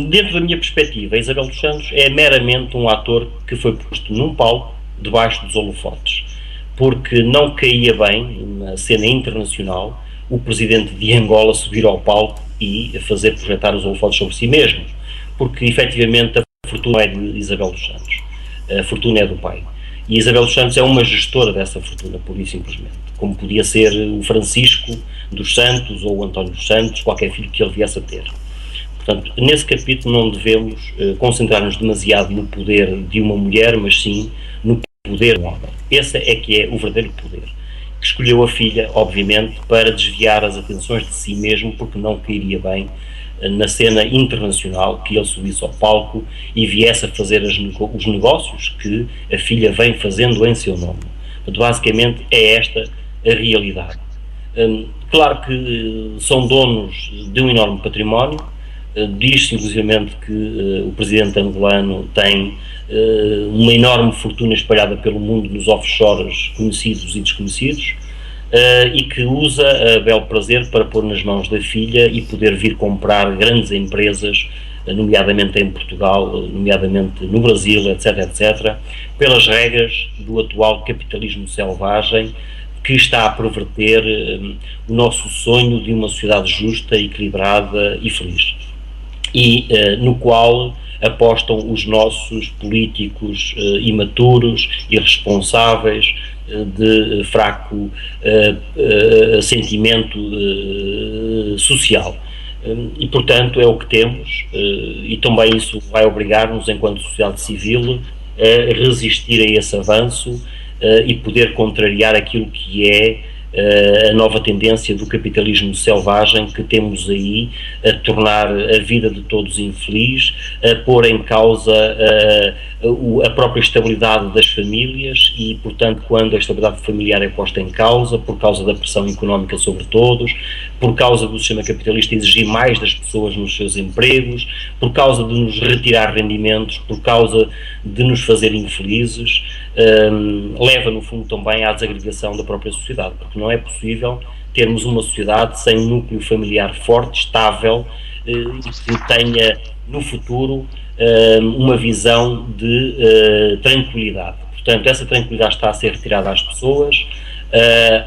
Dentro da minha perspectiva, Isabel dos Santos é meramente um ator que foi posto num palco debaixo dos holofotes, porque não caía bem na cena internacional o presidente de Angola subir ao palco e fazer projetar os holofotes sobre si mesmo, porque efetivamente a fortuna é de Isabel dos Santos, a fortuna é do pai, e Isabel dos Santos é uma gestora dessa fortuna, pura e simplesmente, como podia ser o Francisco dos Santos ou o António dos Santos, qualquer filho que ele viesse a ter. Portanto, nesse capítulo não devemos concentrar-nos demasiado no poder de uma mulher, mas sim no poder do homem. Esse é que é o verdadeiro poder, que escolheu a filha, obviamente, para desviar as atenções de si mesmo, porque não cairia bem na cena internacional que ele subisse ao palco e viesse a fazer os negócios que a filha vem fazendo em seu nome. Portanto, basicamente é esta a realidade. Claro que são donos de um enorme património. Diz-se inclusivamente que o presidente angolano tem uma enorme fortuna espalhada pelo mundo nos offshores conhecidos e desconhecidos, e que usa a bel prazer para pôr nas mãos da filha e poder vir comprar grandes empresas, nomeadamente em Portugal, nomeadamente no Brasil, etc, etc, pelas regras do atual capitalismo selvagem, que está a perverter o nosso sonho de uma sociedade justa, equilibrada e feliz. E no qual apostam os nossos políticos imaturos, irresponsáveis, de fraco sentimento social. E, portanto, é o que temos, e também isso vai obrigar-nos, enquanto sociedade civil, a resistir a esse avanço e poder contrariar aquilo que é a nova tendência do capitalismo selvagem que temos aí a tornar a vida de todos infeliz, a pôr em causa a própria estabilidade das famílias e, portanto, quando a estabilidade familiar é posta em causa, por causa da pressão económica sobre todos, por causa do sistema capitalista exigir mais das pessoas nos seus empregos, por causa de nos retirar rendimentos, por causa de nos fazer infelizes, leva no fundo também à desagregação da própria sociedade, porque não é possível termos uma sociedade sem um núcleo familiar forte, estável, e que tenha no futuro uma visão de tranquilidade. Portanto, essa tranquilidade está a ser retirada às pessoas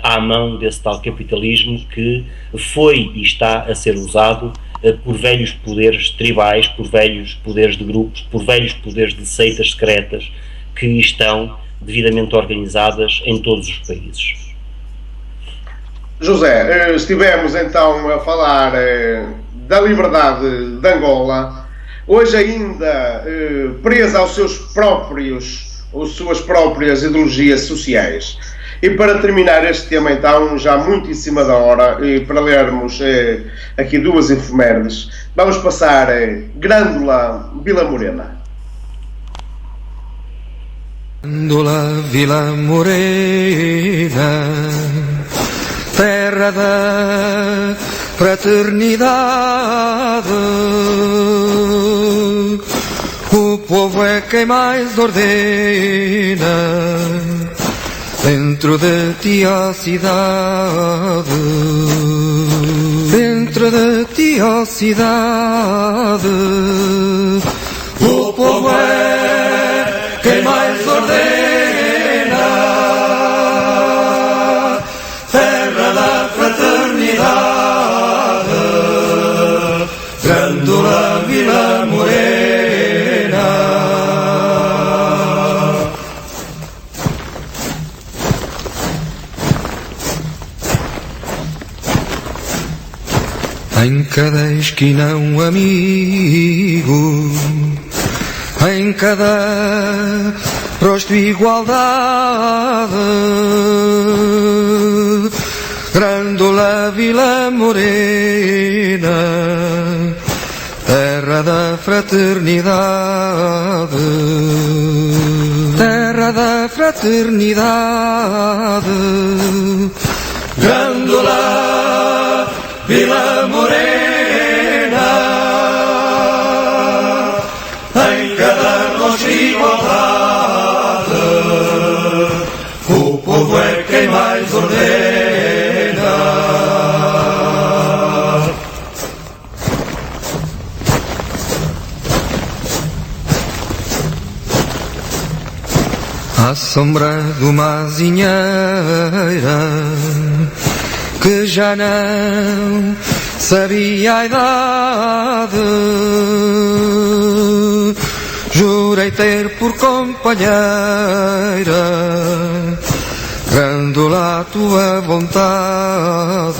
à mão desse tal capitalismo que foi e está a ser usado por velhos poderes tribais, por velhos poderes de grupos, por velhos poderes de seitas secretas que estão devidamente organizadas em todos os países. José, estivemos então a falar da liberdade de Angola, hoje ainda presa aos seus próprios, ou suas próprias ideologias sociais. E para terminar este tema então, já muito em cima da hora, para lermos aqui duas efemérides, vamos passar Grândola Vila Morena. Grândola Vila Morena, terra da fraternidade, o povo é quem mais ordena dentro de ti a cidade, dentro de ti a cidade, o povo é quem mais ordena, terra da fraternidade, Grândola Vila Morena. Em cada esquina um amigo, em cada rosto igualdade, Grândola Vila Morena, terra da fraternidade, terra da fraternidade, Grândola Vila Morena, em cada rosto igualdade, à sombra de uma azinheira que já não sabia a idade. Jurei ter por companheira Grândola a tua vontade,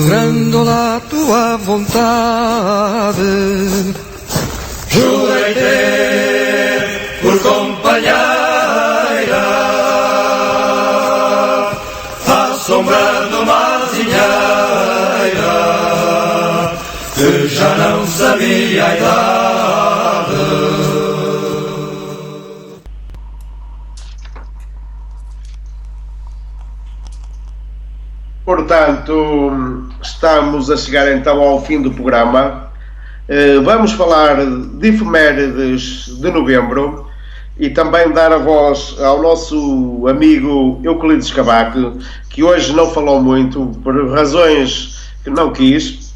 Grândola a tua vontade. Jurei ter por companheira à sombra de uma azinheira que já não sabia a idade. Portanto, estamos a chegar então ao fim do programa. Vamos falar de efemérides de novembro e também dar a voz ao nosso amigo Euclides Cavaco, que hoje não falou muito por razões que não quis.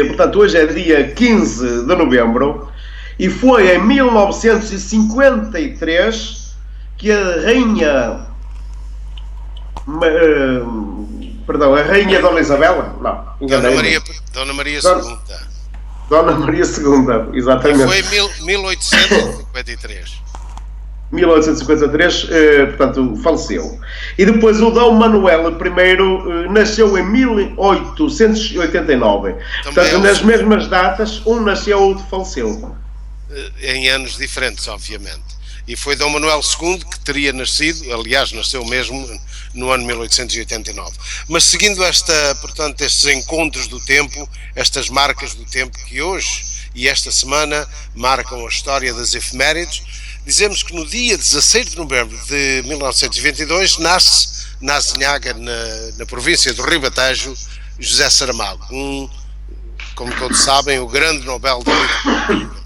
Portanto, hoje é dia 15 de novembro e foi em 1953 que a rainha... a rainha Dona Isabela? Não, enganei. Dona Maria II. Dona Maria II, exatamente. Foi em 1853. 1853, portanto, faleceu. E depois o Dom Manuel I nasceu em 1889. Portanto, nas mesmas datas, um nasceu, outro faleceu. Em anos diferentes, obviamente. E foi Dom Manuel II que teria nascido, aliás, nasceu mesmo no ano 1889. Mas seguindo portanto, estes encontros do tempo, estas marcas do tempo que hoje e esta semana marcam a história das efemérides, dizemos que no dia 16 de novembro de 1922 nasce na Azinhaga, na província do Ribatejo, José Saramago, como todos sabem, o grande Nobel da Literatura.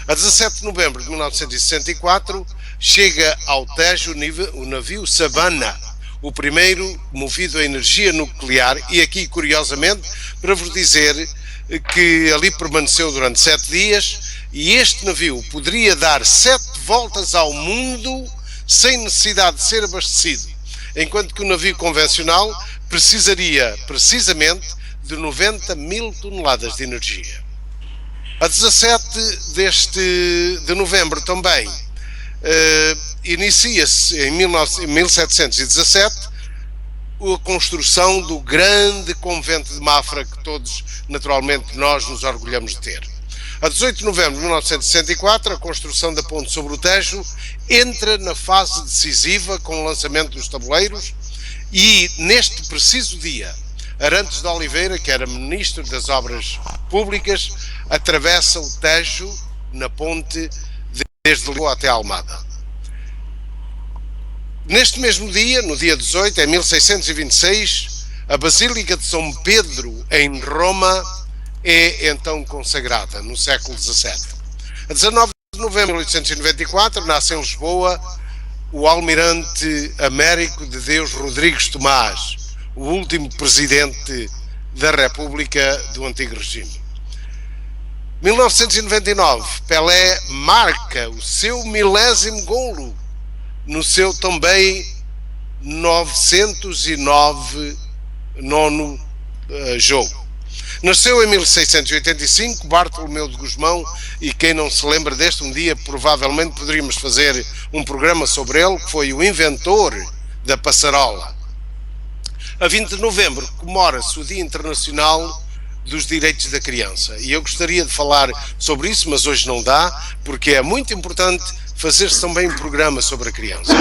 A 17 de novembro de 1964 chega ao Tejo o navio Savannah, o primeiro movido a energia nuclear, e aqui, curiosamente, para vos dizer que ali permaneceu durante 7 dias, e este navio poderia dar 7 voltas ao mundo sem necessidade de ser abastecido, enquanto que o navio convencional precisaria, precisamente, de 90 mil toneladas de energia. A 17 de novembro também inicia-se em 1717 a construção do grande convento de Mafra, que todos, naturalmente, nós nos orgulhamos de ter. A 18 de novembro de 1964, a construção da ponte sobre o Tejo entra na fase decisiva com o lançamento dos tabuleiros e, neste preciso dia, Arantes de Oliveira, que era Ministro das Obras Públicas, atravessa o Tejo na ponte desde Lisboa até Almada. Neste mesmo dia, no dia 18, em 1626, a Basílica de São Pedro, em Roma, é então consagrada, no século XVII. A 19 de novembro de 1894, nasce em Lisboa o almirante Américo de Deus Rodrigues Tomás, o último presidente da República do antigo regime. 1999, Pelé marca o seu 1000º golo no seu também 909º jogo. Nasceu em 1685 Bartolomeu de Gusmão, e quem não se lembra deste, um dia provavelmente poderíamos fazer um programa sobre ele, que foi o inventor da passarola. A 20 de novembro comemora-se o Dia Internacional dos Direitos da Criança, e eu gostaria de falar sobre isso, mas hoje não dá, porque é muito importante fazer-se também um programa sobre a criança.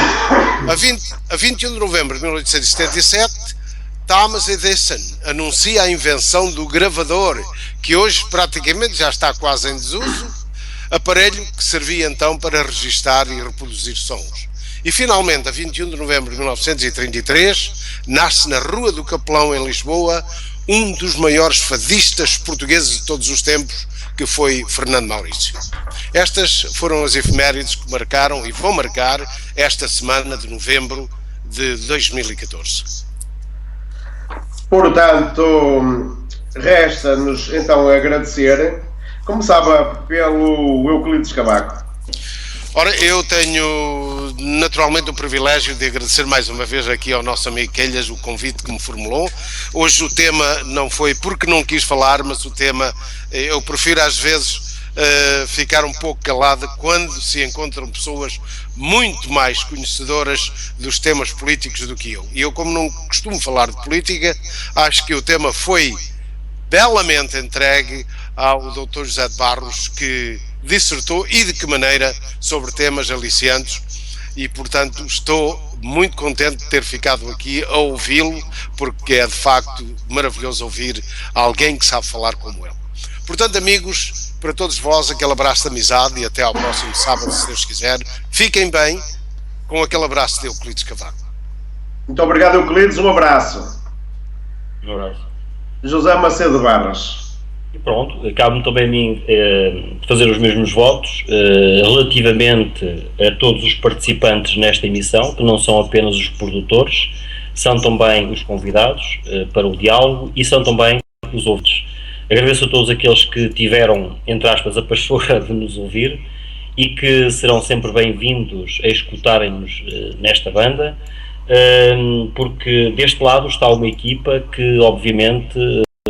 A 21 de novembro de 1877, Thomas Edison anuncia a invenção do gravador, que hoje praticamente já está quase em desuso, aparelho que servia então para registar e reproduzir sons. E finalmente, a 21 de novembro de 1933, nasce na Rua do Capelão, em Lisboa, um dos maiores fadistas portugueses de todos os tempos, que foi Fernando Maurício. Estas foram as efemérides que marcaram e vão marcar esta semana de novembro de 2014. Portanto, resta-nos então agradecer. Começava pelo Euclides Cavaco. Ora, eu tenho naturalmente o privilégio de agradecer mais uma vez aqui ao nosso amigo Quelhas o convite que me formulou. Hoje o tema não foi porque não quis falar, mas o tema, eu prefiro às vezes ficar um pouco calado quando se encontram pessoas muito mais conhecedoras dos temas políticos do que eu. E eu, como não costumo falar de política, acho que o tema foi belamente entregue ao Dr. José de Barros, que dissertou e de que maneira sobre temas aliciantes, e portanto estou muito contente de ter ficado aqui a ouvi-lo, porque é de facto maravilhoso ouvir alguém que sabe falar como ele. Portanto, amigos, para todos vós aquele abraço de amizade e até ao próximo sábado, se Deus quiser. Fiquem bem, com aquele abraço de Euclides Cavaco. Muito obrigado, Euclides, um abraço. Um abraço. José Macedo Barros. E pronto, cabe-me também a mim fazer os mesmos votos relativamente a todos os participantes nesta emissão, que não são apenas os produtores, são também os convidados para o diálogo e são também os ouvintes. Agradeço a todos aqueles que tiveram, entre aspas, a pachorra de nos ouvir e que serão sempre bem-vindos a escutarem-nos nesta banda, porque deste lado está uma equipa que obviamente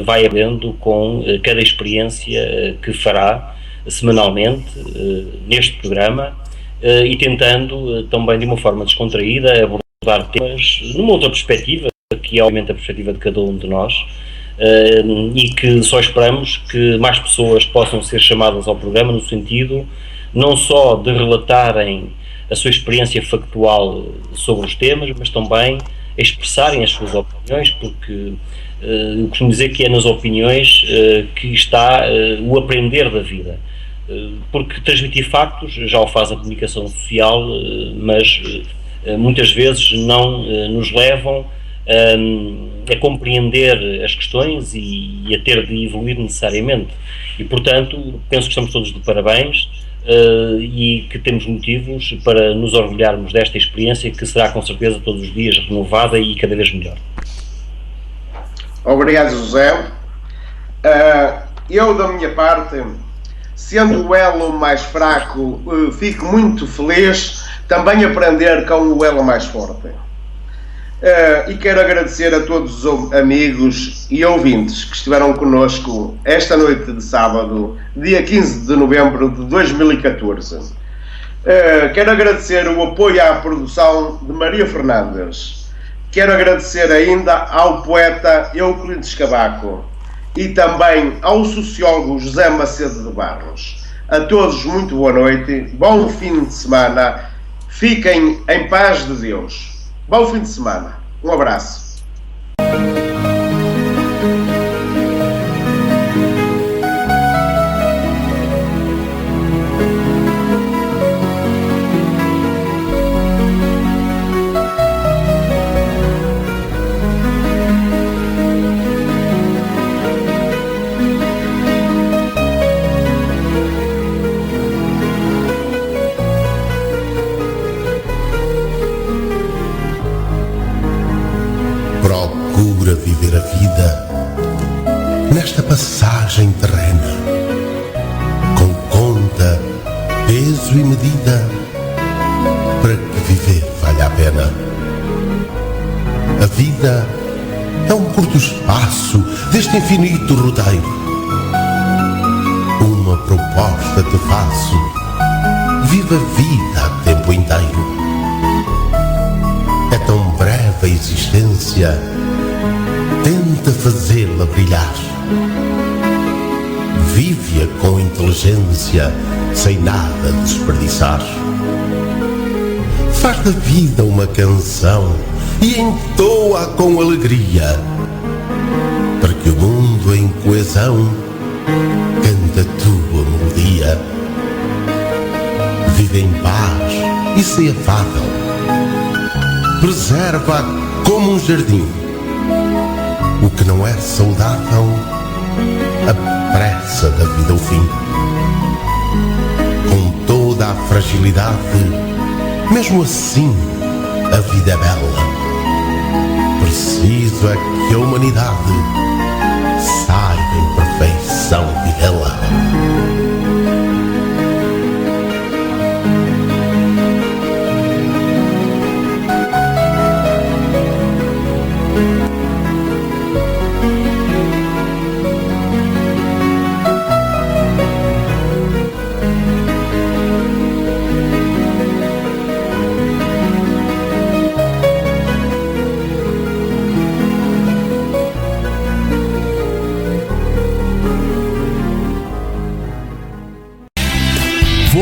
vai aprendendo com cada experiência que fará semanalmente neste programa e tentando também de uma forma descontraída abordar temas numa outra perspectiva, que é obviamente a perspectiva de cada um de nós, e que só esperamos que mais pessoas possam ser chamadas ao programa no sentido não só de relatarem a sua experiência factual sobre os temas, mas também expressarem as suas opiniões, porque eu costumo dizer que é nas opiniões que está o aprender da vida, porque transmitir factos já o faz a comunicação social, mas muitas vezes não nos levam a compreender as questões e a ter de evoluir necessariamente. E portanto penso que estamos todos de parabéns e que temos motivos para nos orgulharmos desta experiência, que será com certeza todos os dias renovada e cada vez melhor. Obrigado, José. Eu, da minha parte, sendo o elo mais fraco, fico muito feliz também aprender com o elo mais forte. E quero agradecer a todos os amigos e ouvintes que estiveram connosco esta noite de sábado, dia 15 de novembro de 2014. Quero agradecer o apoio à produção de Maria Fernandes. Quero agradecer ainda ao poeta Euclides Cavaco e também ao sociólogo José Macedo de Barros. A todos muito boa noite, bom fim de semana, fiquem em paz de Deus. Bom fim de semana. Um abraço. Procura viver a vida nesta passagem terrena, com conta, peso e medida, para que viver valha a pena. A vida é um curto espaço deste infinito rodeiro. Uma proposta te faço: viva a vida a tempo inteiro. É tão breve a existência, tenta fazê-la brilhar. Vive-a com inteligência, sem nada desperdiçar. Faz da vida uma canção e entoa-a com alegria, para que o mundo em coesão cante a tua melodia. Vive em paz e se afável, preserva como um jardim. O que não é saudável apressa da vida o fim. Com toda a fragilidade, mesmo assim a vida é bela. Preciso é que a humanidade saiba em perfeição vivê-la.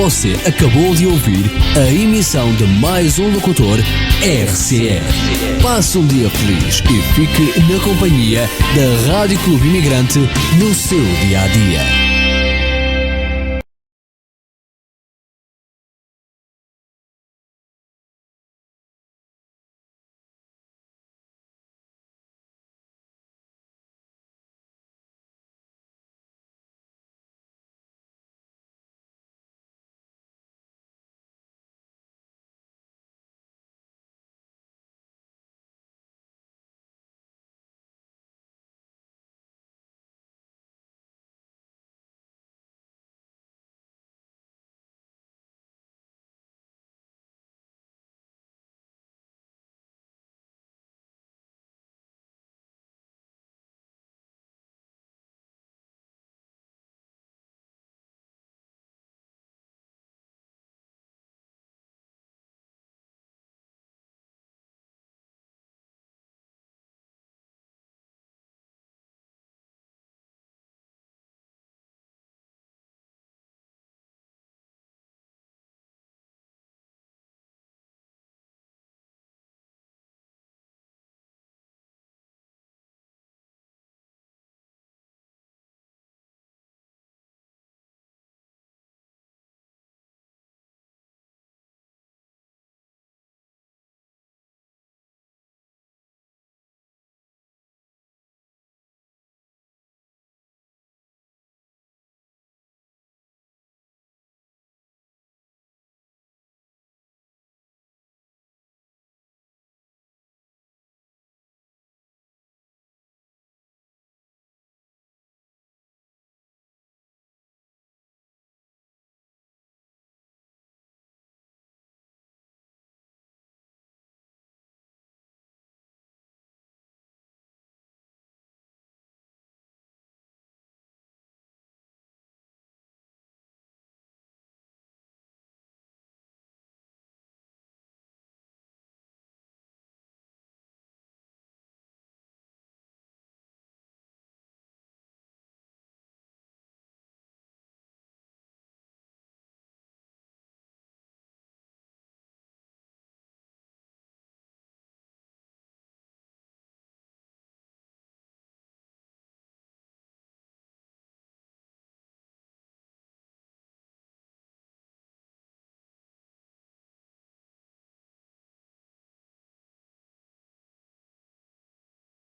Você acabou de ouvir a emissão de mais um locutor RCR. Passe um dia feliz e fique na companhia da Rádio Clube Imigrante no seu dia a dia.